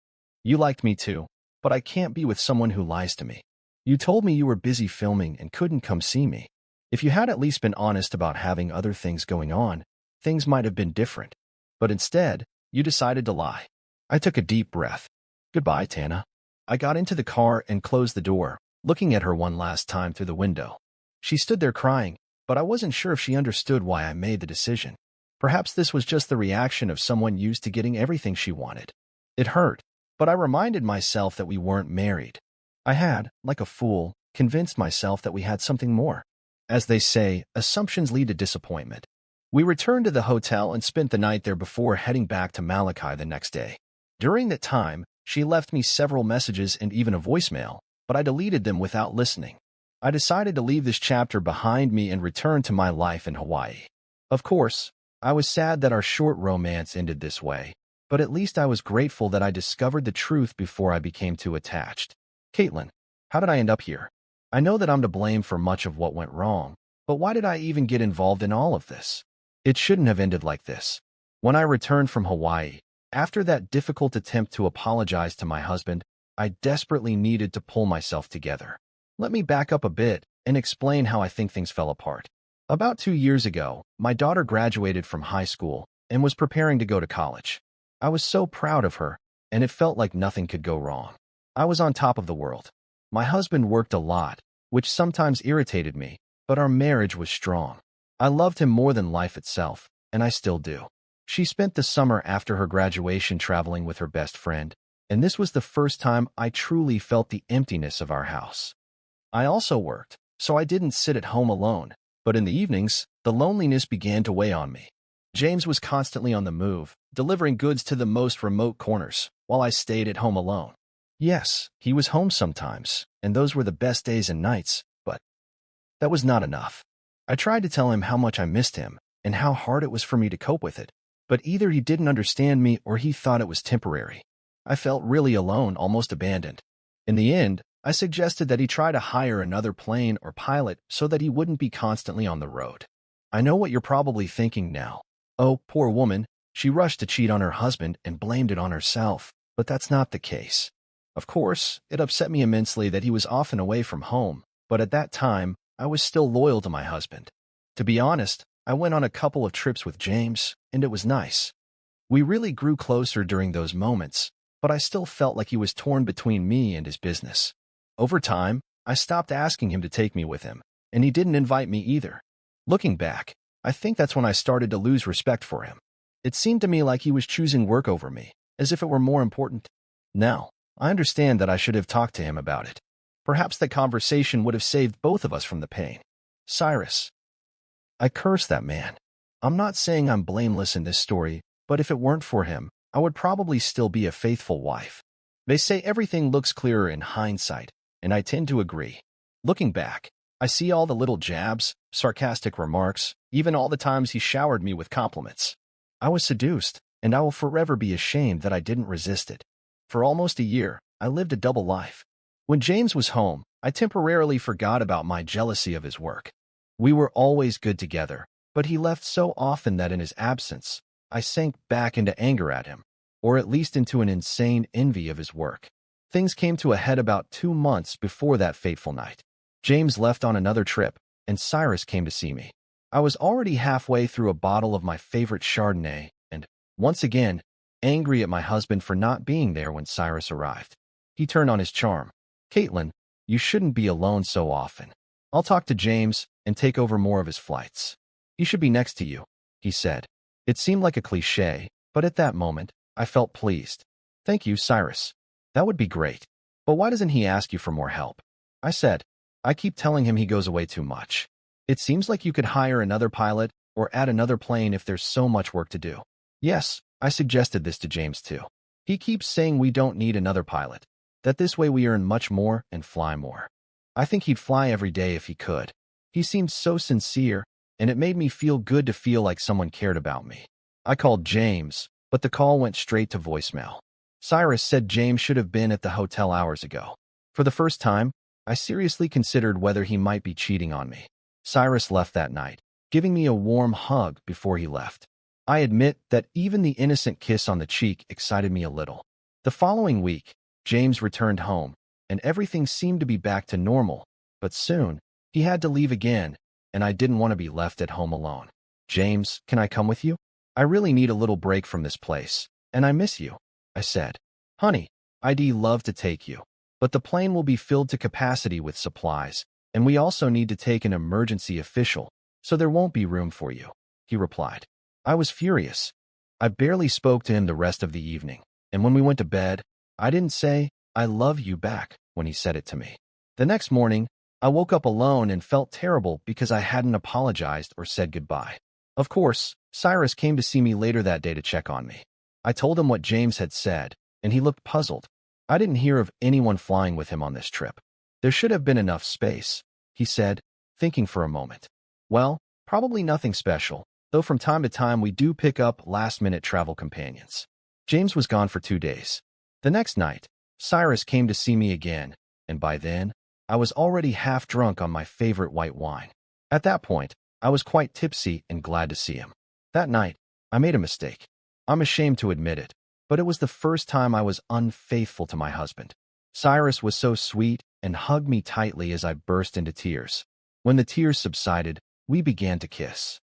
You liked me too, but I can't be with someone who lies to me. You told me you were busy filming and couldn't come see me. If you had at least been honest about having other things going on, things might have been different. But instead, you decided to lie. I took a deep breath. Goodbye, Tana. I got into the car and closed the door, looking at her one last time through the window. She stood there crying, but I wasn't sure if she understood why I made the decision. Perhaps this was just the reaction of someone used to getting everything she wanted. It hurt, but I reminded myself that we weren't married. I had, like a fool, convinced myself that we had something more. As they say, assumptions lead to disappointment. We returned to the hotel and spent the night there before heading back to Malachi the next day. During that time, she left me several messages and even a voicemail, but I deleted them without listening. I decided to leave this chapter behind me and return to my life in Hawaii. Of course, I was sad that our short romance ended this way, but at least I was grateful that I discovered the truth before I became too attached. Caitlin, how did I end up here? I know that I'm to blame for much of what went wrong, but why did I even get involved in all of this? It shouldn't have ended like this. When I returned from Hawaii, after that difficult attempt to apologize to my husband, I desperately needed to pull myself together. Let me back up a bit and explain how I think things fell apart. About 2 years ago, my daughter graduated from high school and was preparing to go to college. I was so proud of her, and it felt like nothing could go wrong. I was on top of the world. My husband worked a lot, which sometimes irritated me, but our marriage was strong. I loved him more than life itself, and I still do. She spent the summer after her graduation traveling with her best friend, and this was the first time I truly felt the emptiness of our house. I also worked, so I didn't sit at home alone, but in the evenings, the loneliness began to weigh on me. James was constantly on the move, delivering goods to the most remote corners, while I stayed at home alone. Yes, he was home sometimes, and those were the best days and nights, but that was not enough. I tried to tell him how much I missed him and how hard it was for me to cope with it, but either he didn't understand me or he thought it was temporary. I felt really alone, almost abandoned. In the end, I suggested that he try to hire another plane or pilot so that he wouldn't be constantly on the road. I know what you're probably thinking now. Oh, poor woman, she rushed to cheat on her husband and blamed it on herself, but that's not the case. Of course, it upset me immensely that he was often away from home, but at that time, I was still loyal to my husband. To be honest, I went on a couple of trips with James, and it was nice. We really grew closer during those moments, but I still felt like he was torn between me and his business. Over time, I stopped asking him to take me with him, and he didn't invite me either. Looking back, I think that's when I started to lose respect for him. It seemed to me like he was choosing work over me, as if it were more important. Now, I understand that I should have talked to him about it. Perhaps that conversation would have saved both of us from the pain. Cyrus. I cursed that man. I'm not saying I'm blameless in this story, but if it weren't for him, I would probably still be a faithful wife. They say everything looks clearer in hindsight, and I tend to agree. Looking back, I see all the little jabs, sarcastic remarks, even all the times he showered me with compliments. I was seduced, and I will forever be ashamed that I didn't resist it. For almost a year, I lived a double life. When James was home, I temporarily forgot about my jealousy of his work. We were always good together, but he left so often that in his absence, I sank back into anger at him, or at least into an insane envy of his work. Things came to a head about 2 months before that fateful night. James left on another trip, and Cyrus came to see me. I was already halfway through a bottle of my favorite Chardonnay, and, once again, angry at my husband for not being there when Cyrus arrived. He turned on his charm. "Caitlin, you shouldn't be alone so often. I'll talk to James and take over more of his flights. He should be next to you," he said. It seemed like a cliché, but at that moment, I felt pleased. "Thank you, Cyrus. That would be great. But why doesn't he ask you for more help?" I said. "I keep telling him he goes away too much. It seems like you could hire another pilot or add another plane if there's so much work to do." Yes, I suggested this to James too. He keeps saying we don't need another pilot, that this way we earn much more and fly more. I think he'd fly every day if he could. He seemed so sincere, and it made me feel good to feel like someone cared about me. I called James, but the call went straight to voicemail. Cyrus said James should have been at the hotel hours ago. For the first time, I seriously considered whether he might be cheating on me. Cyrus left that night, giving me a warm hug before he left. I admit that even the innocent kiss on the cheek excited me a little. The following week, James returned home, and everything seemed to be back to normal, but soon, he had to leave again, and I didn't want to be left at home alone. "James, can I come with you? I really need a little break from this place, and I miss you," I said. "Honey, I'd love to take you, but the plane will be filled to capacity with supplies, and we also need to take an emergency official, so there won't be room for you," he replied. I was furious. I barely spoke to him the rest of the evening, and when we went to bed, I didn't say, "I love you" back when he said it to me. The next morning, I woke up alone and felt terrible because I hadn't apologized or said goodbye. Of course, Cyrus came to see me later that day to check on me. I told him what James had said, and he looked puzzled. I didn't hear of anyone flying with him on this trip. "There should have been enough space," he said, thinking for a moment. "Well, probably nothing special, though from time to time we do pick up last-minute travel companions." James was gone for 2 days. The next night, Cyrus came to see me again, and by then, I was already half drunk on my favorite white wine. At that point, I was quite tipsy and glad to see him. That night, I made a mistake. I'm ashamed to admit it, but it was the first time I was unfaithful to my husband. Cyrus was so sweet and hugged me tightly as I burst into tears. When the tears subsided, we began to kiss.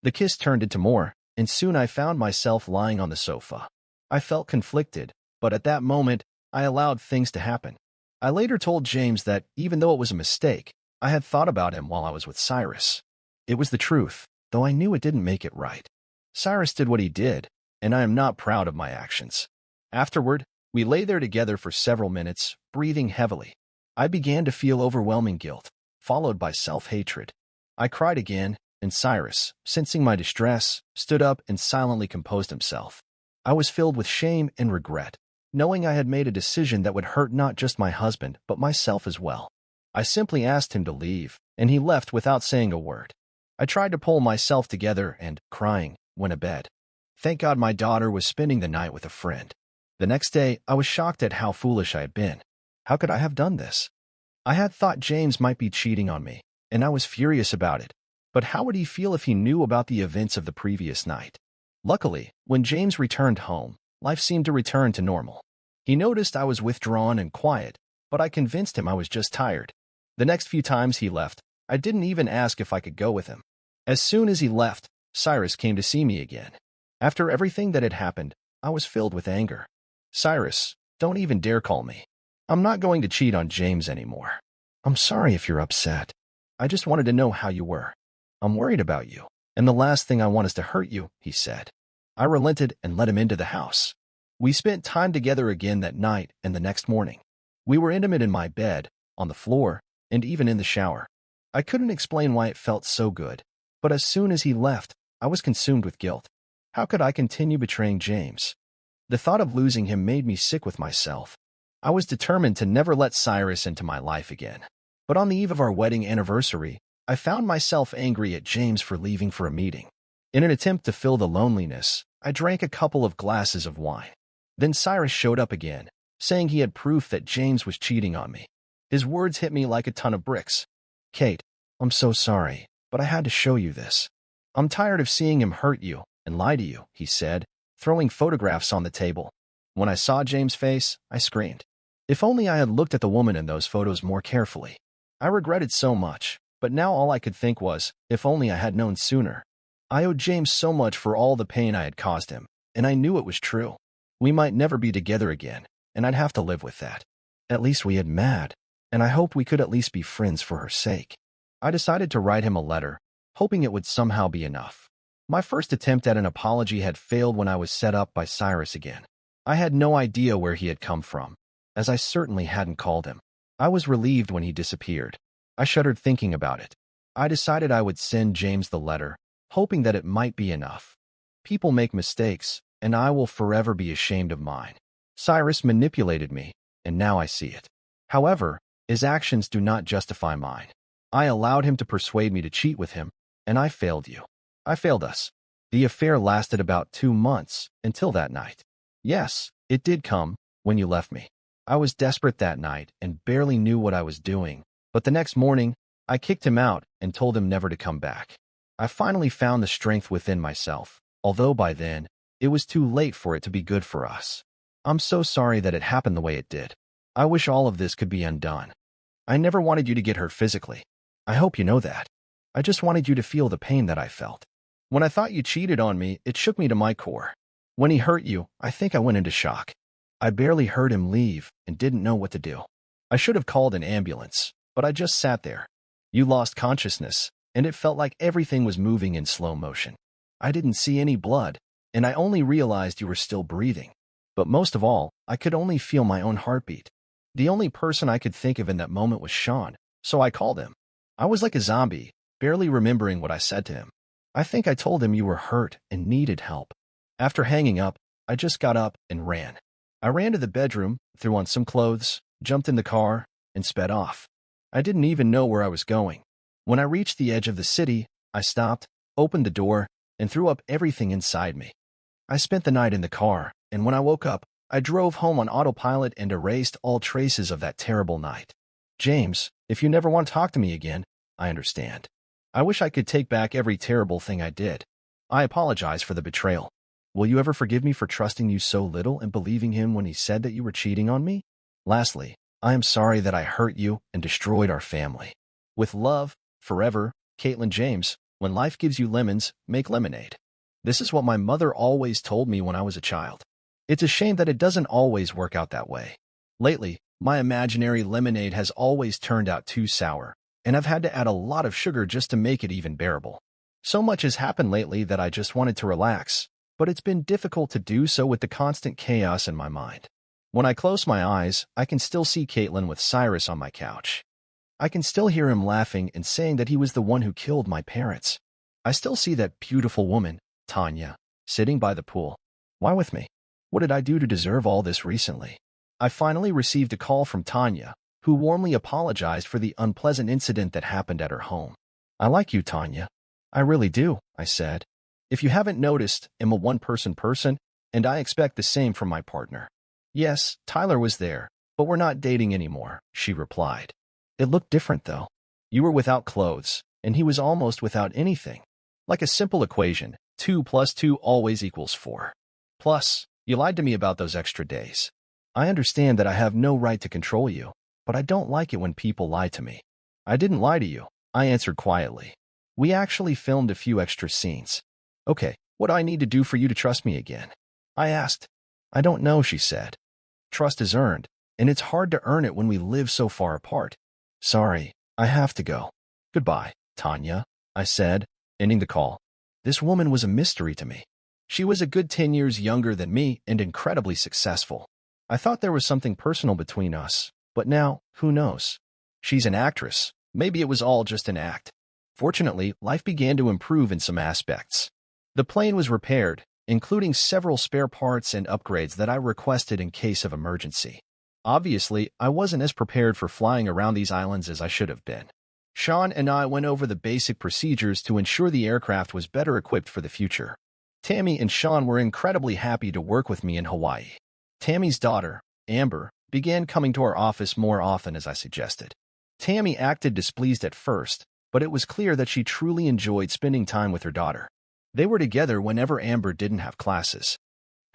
The kiss turned into more, and soon I found myself lying on the sofa. I felt conflicted, but at that moment, I allowed things to happen. I later told James that, even though it was a mistake, I had thought about him while I was with Cyrus. It was the truth, though I knew it didn't make it right. Cyrus did what he did, and I am not proud of my actions. Afterward, we lay there together for several minutes, breathing heavily. I began to feel overwhelming guilt, followed by self-hatred. I cried again, and Cyrus, sensing my distress, stood up and silently composed himself. I was filled with shame and regret, knowing I had made a decision that would hurt not just my husband, but myself as well. I simply asked him to leave, and he left without saying a word. I tried to pull myself together and, crying, went to bed. Thank God my daughter was spending the night with a friend. The next day, I was shocked at how foolish I had been. How could I have done this? I had thought James might be cheating on me, and I was furious about it. But how would he feel if he knew about the events of the previous night? Luckily, when James returned home, life seemed to return to normal. He noticed I was withdrawn and quiet, but I convinced him I was just tired. The next few times he left, I didn't even ask if I could go with him. As soon as he left, Cyrus came to see me again. After everything that had happened, I was filled with anger. Cyrus, don't even dare call me. I'm not going to cheat on James anymore. I'm sorry if you're upset. I just wanted to know how you were. I'm worried about you, and the last thing I want is to hurt you, he said. I relented and let him into the house. We spent time together again that night and the next morning. We were intimate in my bed, on the floor, and even in the shower. I couldn't explain why it felt so good, but as soon as he left, I was consumed with guilt. How could I continue betraying James? The thought of losing him made me sick with myself. I was determined to never let Cyrus into my life again. But on the eve of our wedding anniversary, I found myself angry at James for leaving for a meeting. In an attempt to fill the loneliness, I drank a couple of glasses of wine. Then Cyrus showed up again, saying he had proof that James was cheating on me. His words hit me like a ton of bricks. Kate, I'm so sorry, but I had to show you this. I'm tired of seeing him hurt you and lie to you, he said, throwing photographs on the table. When I saw James' face, I screamed. If only I had looked at the woman in those photos more carefully. I regretted so much, but now all I could think was, if only I had known sooner. I owed James so much for all the pain I had caused him, and I knew it was true. We might never be together again, and I'd have to live with that. At least we had met, and I hoped we could at least be friends for her sake. I decided to write him a letter, hoping it would somehow be enough. My first attempt at an apology had failed when I was set up by Cyrus again. I had no idea where he had come from, as I certainly hadn't called him. I was relieved when he disappeared. I shuddered thinking about it. I decided I would send James the letter, hoping that it might be enough. People make mistakes, and I will forever be ashamed of mine. Cyrus manipulated me, and now I see it. However, his actions do not justify mine. I allowed him to persuade me to cheat with him, and I failed you. I failed us. The affair lasted about 2 months, until that night. Yes, it did come, when you left me. I was desperate that night and barely knew what I was doing, but the next morning, I kicked him out and told him never to come back. I finally found the strength within myself, although by then, it was too late for it to be good for us. I'm so sorry that it happened the way it did. I wish all of this could be undone. I never wanted you to get hurt physically. I hope you know that. I just wanted you to feel the pain that I felt. When I thought you cheated on me, it shook me to my core. When he hurt you, I think I went into shock. I barely heard him leave and didn't know what to do. I should have called an ambulance, but I just sat there. You lost consciousness, and it felt like everything was moving in slow motion. I didn't see any blood, and I only realized you were still breathing. But most of all, I could only feel my own heartbeat. The only person I could think of in that moment was Sean, so I called him. I was like a zombie, barely remembering what I said to him. I think I told him you were hurt and needed help. After hanging up, I just got up and ran. I ran to the bedroom, threw on some clothes, jumped in the car, and sped off. I didn't even know where I was going. When I reached the edge of the city, I stopped, opened the door, and threw up everything inside me. I spent the night in the car, and when I woke up, I drove home on autopilot and erased all traces of that terrible night. James, if you never want to talk to me again, I understand. I wish I could take back every terrible thing I did. I apologize for the betrayal. Will you ever forgive me for trusting you so little and believing him when he said that you were cheating on me? Lastly, I am sorry that I hurt you and destroyed our family. With love, Forever, Caitlin James, when life gives you lemons, make lemonade. This is what my mother always told me when I was a child. It's a shame that it doesn't always work out that way. Lately, my imaginary lemonade has always turned out too sour, and I've had to add a lot of sugar just to make it even bearable. So much has happened lately that I just wanted to relax, but it's been difficult to do so with the constant chaos in my mind. When I close my eyes, I can still see Caitlin with Cyrus on my couch. I can still hear him laughing and saying that he was the one who killed my parents. I still see that beautiful woman, Tanya, sitting by the pool. Why with me? What did I do to deserve all this recently? I finally received a call from Tanya, who warmly apologized for the unpleasant incident that happened at her home. I like you, Tanya. I really do, I said. If you haven't noticed, I'm a one-person person, and I expect the same from my partner. Yes, Tyler was there, but we're not dating anymore, she replied. It looked different, though. You were without clothes, and he was almost without anything. Like a simple equation, 2 plus 2 always equals 4. Plus, you lied to me about those extra days. I understand that I have no right to control you, but I don't like it when people lie to me. I didn't lie to you, I answered quietly. We actually filmed a few extra scenes. Okay, what do I need to do for you to trust me again? I asked. I don't know, she said. Trust is earned, and it's hard to earn it when we live so far apart. Sorry, I have to go. Goodbye, Tanya, I said, ending the call. This woman was a mystery to me. She was a good 10 years younger than me and incredibly successful. I thought there was something personal between us, but now, who knows? She's an actress. Maybe it was all just an act. Fortunately, life began to improve in some aspects. The plane was repaired, including several spare parts and upgrades that I requested in case of emergency. Obviously, I wasn't as prepared for flying around these islands as I should have been. Sean and I went over the basic procedures to ensure the aircraft was better equipped for the future. Tammy and Sean were incredibly happy to work with me in Hawaii. Tammy's daughter, Amber, began coming to our office more often as I suggested. Tammy acted displeased at first, but it was clear that she truly enjoyed spending time with her daughter. They were together whenever Amber didn't have classes.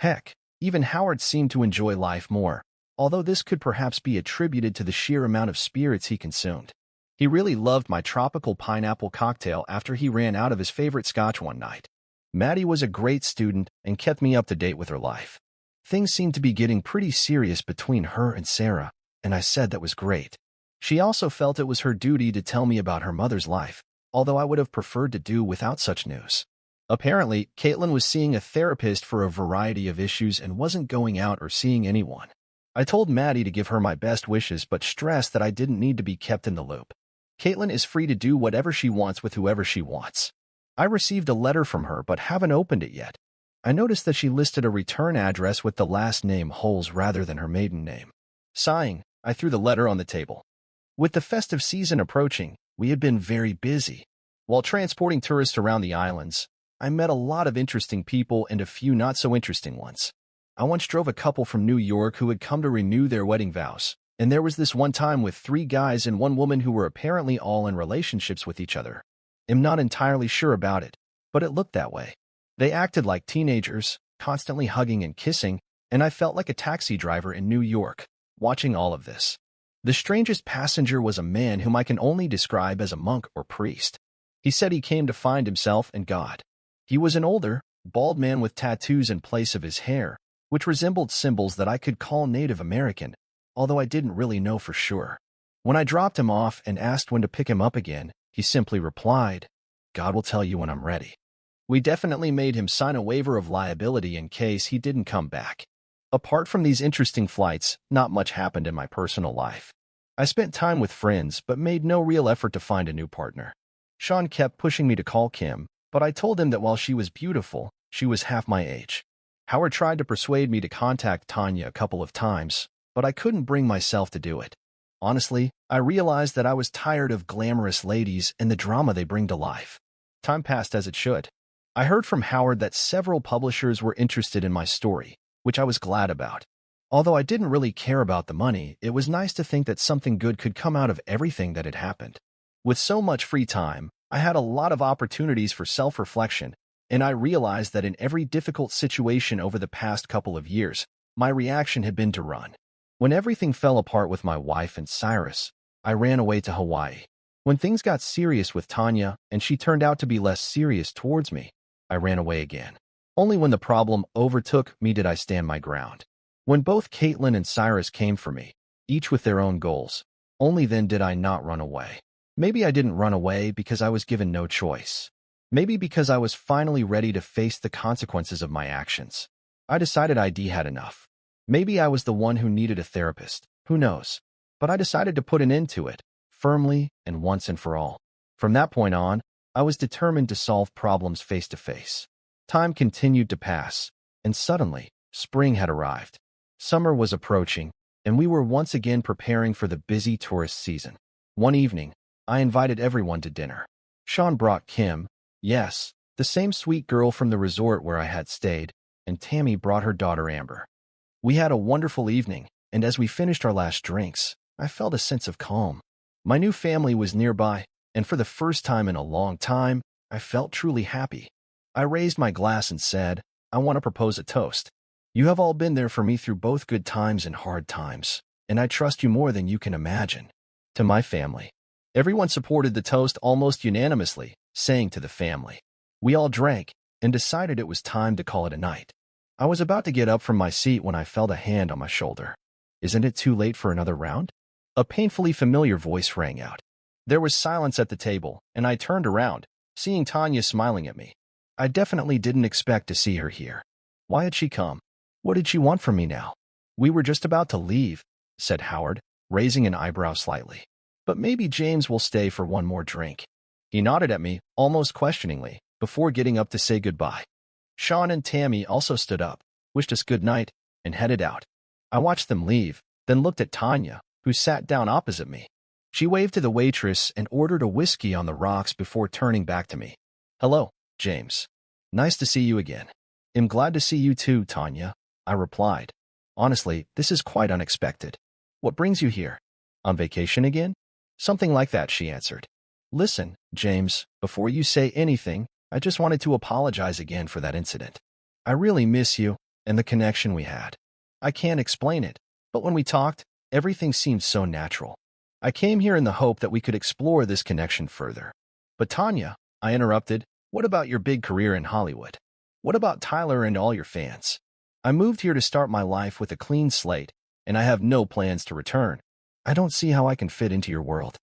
Heck, even Howard seemed to enjoy life more, although this could perhaps be attributed to the sheer amount of spirits he consumed. He really loved my tropical pineapple cocktail after he ran out of his favorite scotch one night. Maddie was a great student and kept me up to date with her life. Things seemed to be getting pretty serious between her and Sarah, and I said that was great. She also felt it was her duty to tell me about her mother's life, although I would have preferred to do without such news. Apparently, Caitlin was seeing a therapist for a variety of issues and wasn't going out or seeing anyone. I told Maddie to give her my best wishes but stressed that I didn't need to be kept in the loop. Caitlin is free to do whatever she wants with whoever she wants. I received a letter from her but haven't opened it yet. I noticed that she listed a return address with the last name Holes rather than her maiden name. Sighing, I threw the letter on the table. With the festive season approaching, we had been very busy. While transporting tourists around the islands, I met a lot of interesting people and a few not-so-interesting ones. I once drove a couple from New York who had come to renew their wedding vows, and there was this one time with 3 guys and 1 woman who were apparently all in relationships with each other. I'm not entirely sure about it, but it looked that way. They acted like teenagers, constantly hugging and kissing, and I felt like a taxi driver in New York, watching all of this. The strangest passenger was a man whom I can only describe as a monk or priest. He said he came to find himself and God. He was an older, bald man with tattoos in place of his hair, which resembled symbols that I could call Native American, although I didn't really know for sure. When I dropped him off and asked when to pick him up again, he simply replied, "God will tell you when I'm ready." We definitely made him sign a waiver of liability in case he didn't come back. Apart from these interesting flights, not much happened in my personal life. I spent time with friends but made no real effort to find a new partner. Sean kept pushing me to call Kim, but I told him that while she was beautiful, she was half my age. Howard tried to persuade me to contact Tanya a couple of times, but I couldn't bring myself to do it. Honestly, I realized that I was tired of glamorous ladies and the drama they bring to life. Time passed as it should. I heard from Howard that several publishers were interested in my story, which I was glad about. Although I didn't really care about the money, it was nice to think that something good could come out of everything that had happened. With so much free time, I had a lot of opportunities for self-reflection, and I realized that in every difficult situation over the past couple of years, my reaction had been to run. When everything fell apart with my wife and Cyrus, I ran away to Hawaii. When things got serious with Tanya and she turned out to be less serious towards me, I ran away again. Only when the problem overtook me did I stand my ground. When both Caitlin and Cyrus came for me, each with their own goals, only then did I not run away. Maybe I didn't run away because I was given no choice. Maybe because I was finally ready to face the consequences of my actions. I decided I'd had enough. Maybe I was the one who needed a therapist, who knows? But I decided to put an end to it, firmly and once and for all. From that point on, I was determined to solve problems face to face. Time continued to pass, and suddenly, spring had arrived. Summer was approaching, and we were once again preparing for the busy tourist season. One evening, I invited everyone to dinner. Sean brought Kim, yes, the same sweet girl from the resort where I had stayed, and Tammy brought her daughter Amber. We had a wonderful evening, and as we finished our last drinks, I felt a sense of calm. My new family was nearby, and for the first time in a long time, I felt truly happy. I raised my glass and said, I want to propose a toast. You have all been there for me through both good times and hard times, and I trust you more than you can imagine. To my family. Everyone supported the toast almost unanimously, saying to the family. We all drank, and decided it was time to call it a night. I was about to get up from my seat when I felt a hand on my shoulder. Isn't it too late for another round? A painfully familiar voice rang out. There was silence at the table, and I turned around, seeing Tanya smiling at me. I definitely didn't expect to see her here. Why had she come? What did she want from me now? We were just about to leave, said Howard, raising an eyebrow slightly. But maybe James will stay for one more drink. He nodded at me, almost questioningly, before getting up to say goodbye. Sean and Tammy also stood up, wished us good night, and headed out. I watched them leave, then looked at Tanya, who sat down opposite me. She waved to the waitress and ordered a whiskey on the rocks before turning back to me. Hello, James. Nice to see you again. I'm glad to see you too, Tanya, I replied. Honestly, this is quite unexpected. What brings you here? On vacation again? Something like that, she answered. Listen, James, before you say anything, I just wanted to apologize again for that incident. I really miss you and the connection we had. I can't explain it, but when we talked, everything seemed so natural. I came here in the hope that we could explore this connection further. But Tanya, I interrupted, what about your big career in Hollywood? What about Tyler and all your fans? I moved here to start my life with a clean slate, and I have no plans to return. I don't see how I can fit into your world.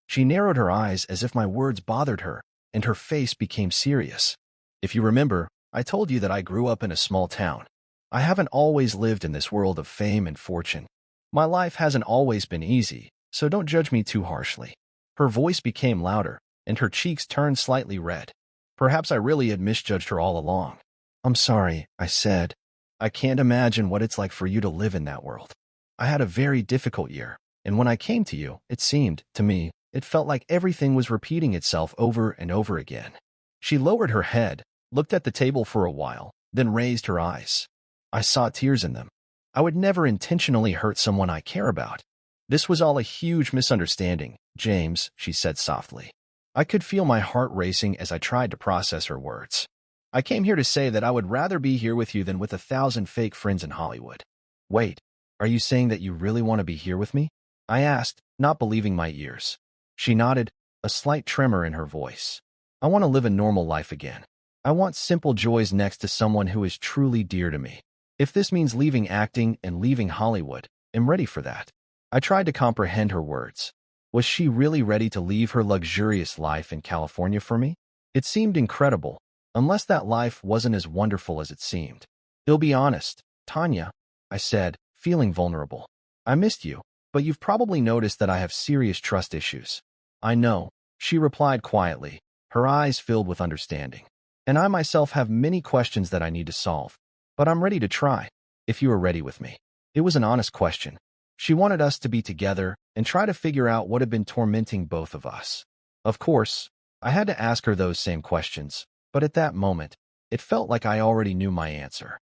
She narrowed her eyes as if my words bothered her, and her face became serious. If you remember, I told you that I grew up in a small town. I haven't always lived in this world of fame and fortune. My life hasn't always been easy, so don't judge me too harshly. Her voice became louder, and her cheeks turned slightly red. Perhaps I really had misjudged her all along. I'm sorry, I said. I can't imagine what it's like for you to live in that world. I had a very difficult year, and when I came to you, it seemed, to me, it felt like everything was repeating itself over and over again. She lowered her head, looked at the table for a while, then raised her eyes. I saw tears in them. I would never intentionally hurt someone I care about. This was all a huge misunderstanding, James, she said softly. I could feel my heart racing as I tried to process her words. I came here to say that I would rather be here with you than with 1,000 fake friends in Hollywood. Wait, are you saying that you really want to be here with me? I asked, not believing my ears. She nodded, a slight tremor in her voice. I want to live a normal life again. I want simple joys next to someone who is truly dear to me. If this means leaving acting and leaving Hollywood, I'm ready for that. I tried to comprehend her words. Was she really ready to leave her luxurious life in California for me? It seemed incredible, unless that life wasn't as wonderful as it seemed. I'll be honest, Tanya, I said, feeling vulnerable. I missed you, but you've probably noticed that I have serious trust issues. I know, she replied quietly, her eyes filled with understanding. And I myself have many questions that I need to solve. But I'm ready to try, if you are ready with me. It was an honest question. She wanted us to be together and try to figure out what had been tormenting both of us. Of course, I had to ask her those same questions, but at that moment, it felt like I already knew my answer.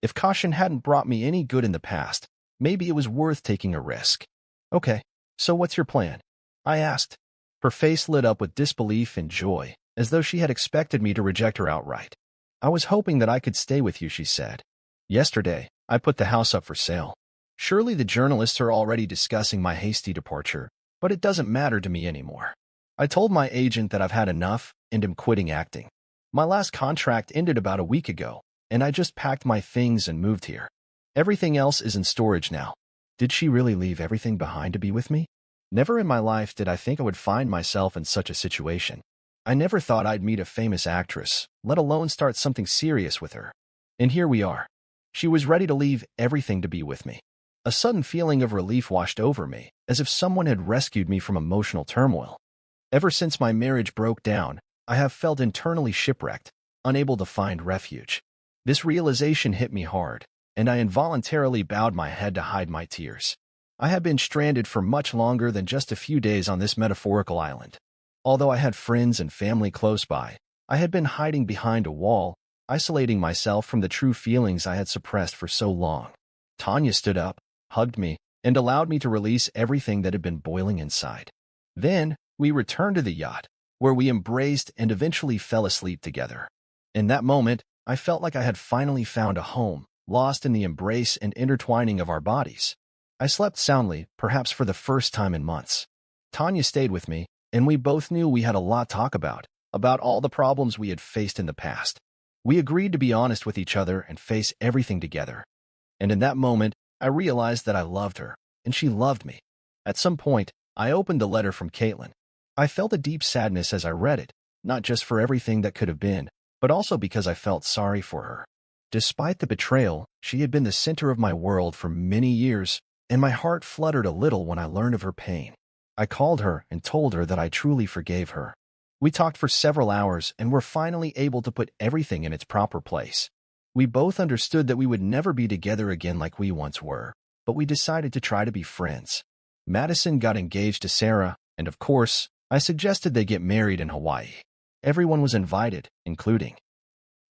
If caution hadn't brought me any good in the past, maybe it was worth taking a risk. Okay, so what's your plan? I asked. Her face lit up with disbelief and joy, as though she had expected me to reject her outright. I was hoping that I could stay with you, she said. Yesterday, I put the house up for sale. Surely the journalists are already discussing my hasty departure, but it doesn't matter to me anymore. I told my agent that I've had enough and am quitting acting. My last contract ended about a week ago, and I just packed my things and moved here. Everything else is in storage now. Did she really leave everything behind to be with me? Never in my life did I think I would find myself in such a situation. I never thought I'd meet a famous actress, let alone start something serious with her. And here we are. She was ready to leave everything to be with me. A sudden feeling of relief washed over me, as if someone had rescued me from emotional turmoil. Ever since my marriage broke down, I have felt internally shipwrecked, unable to find refuge. This realization hit me hard, and I involuntarily bowed my head to hide my tears. I had been stranded for much longer than just a few days on this metaphorical island. Although I had friends and family close by, I had been hiding behind a wall, isolating myself from the true feelings I had suppressed for so long. Tanya stood up, hugged me, and allowed me to release everything that had been boiling inside. Then, we returned to the yacht, where we embraced and eventually fell asleep together. In that moment, I felt like I had finally found a home, lost in the embrace and intertwining of our bodies. I slept soundly, perhaps for the first time in months. Tanya stayed with me, and we both knew we had a lot to talk about all the problems we had faced in the past. We agreed to be honest with each other and face everything together. And in that moment, I realized that I loved her, and she loved me. At some point, I opened a letter from Caitlin. I felt a deep sadness as I read it, not just for everything that could have been, but also because I felt sorry for her. Despite the betrayal, she had been the center of my world for many years, and my heart fluttered a little when I learned of her pain. I called her and told her that I truly forgave her. We talked for several hours and were finally able to put everything in its proper place. We both understood that we would never be together again like we once were, but we decided to try to be friends. Madison got engaged to Sarah, and of course, I suggested they get married in Hawaii. Everyone was invited, including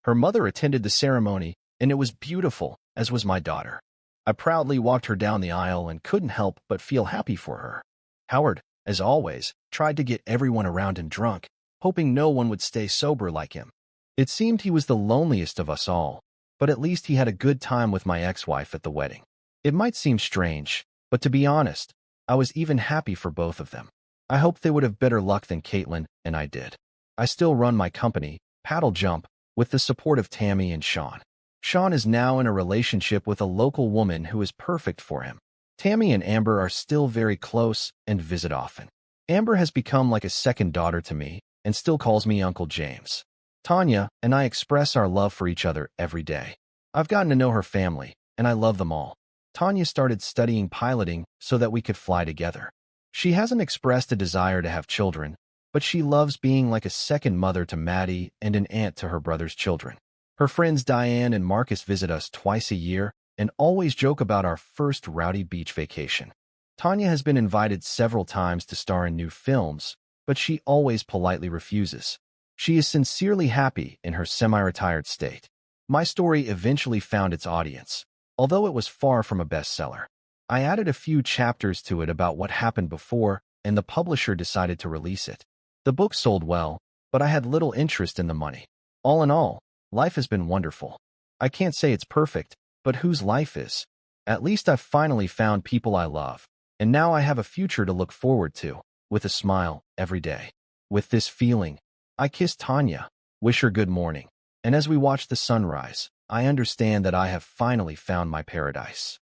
her mother attended the ceremony, and it was beautiful, as was my daughter. I proudly walked her down the aisle and couldn't help but feel happy for her. Howard, as always, tried to get everyone around him drunk, hoping no one would stay sober like him. It seemed he was the loneliest of us all, but at least he had a good time with my ex-wife at the wedding. It might seem strange, but to be honest, I was even happy for both of them. I hoped they would have better luck than Caitlin, and I did. I still run my company, Paddle Jump, with the support of Tammy and Sean. Sean is now in a relationship with a local woman who is perfect for him. Tammy and Amber are still very close and visit often. Amber has become like a second daughter to me and still calls me Uncle James. Tanya and I express our love for each other every day. I've gotten to know her family, and I love them all. Tanya started studying piloting so that we could fly together. She hasn't expressed a desire to have children, but she loves being like a second mother to Maddie and an aunt to her brother's children. Her friends Diane and Marcus visit us twice a year and always joke about our first rowdy beach vacation. Tanya has been invited several times to star in new films, but she always politely refuses. She is sincerely happy in her semi-retired state. My story eventually found its audience, although it was far from a bestseller. I added a few chapters to it about what happened before, and the publisher decided to release it. The book sold well, but I had little interest in the money. All in all, life has been wonderful. I can't say it's perfect, but whose life is? At least I've finally found people I love, and now I have a future to look forward to, with a smile every day. With this feeling, I kiss Tanya, wish her good morning, and as we watch the sunrise, I understand that I have finally found my paradise.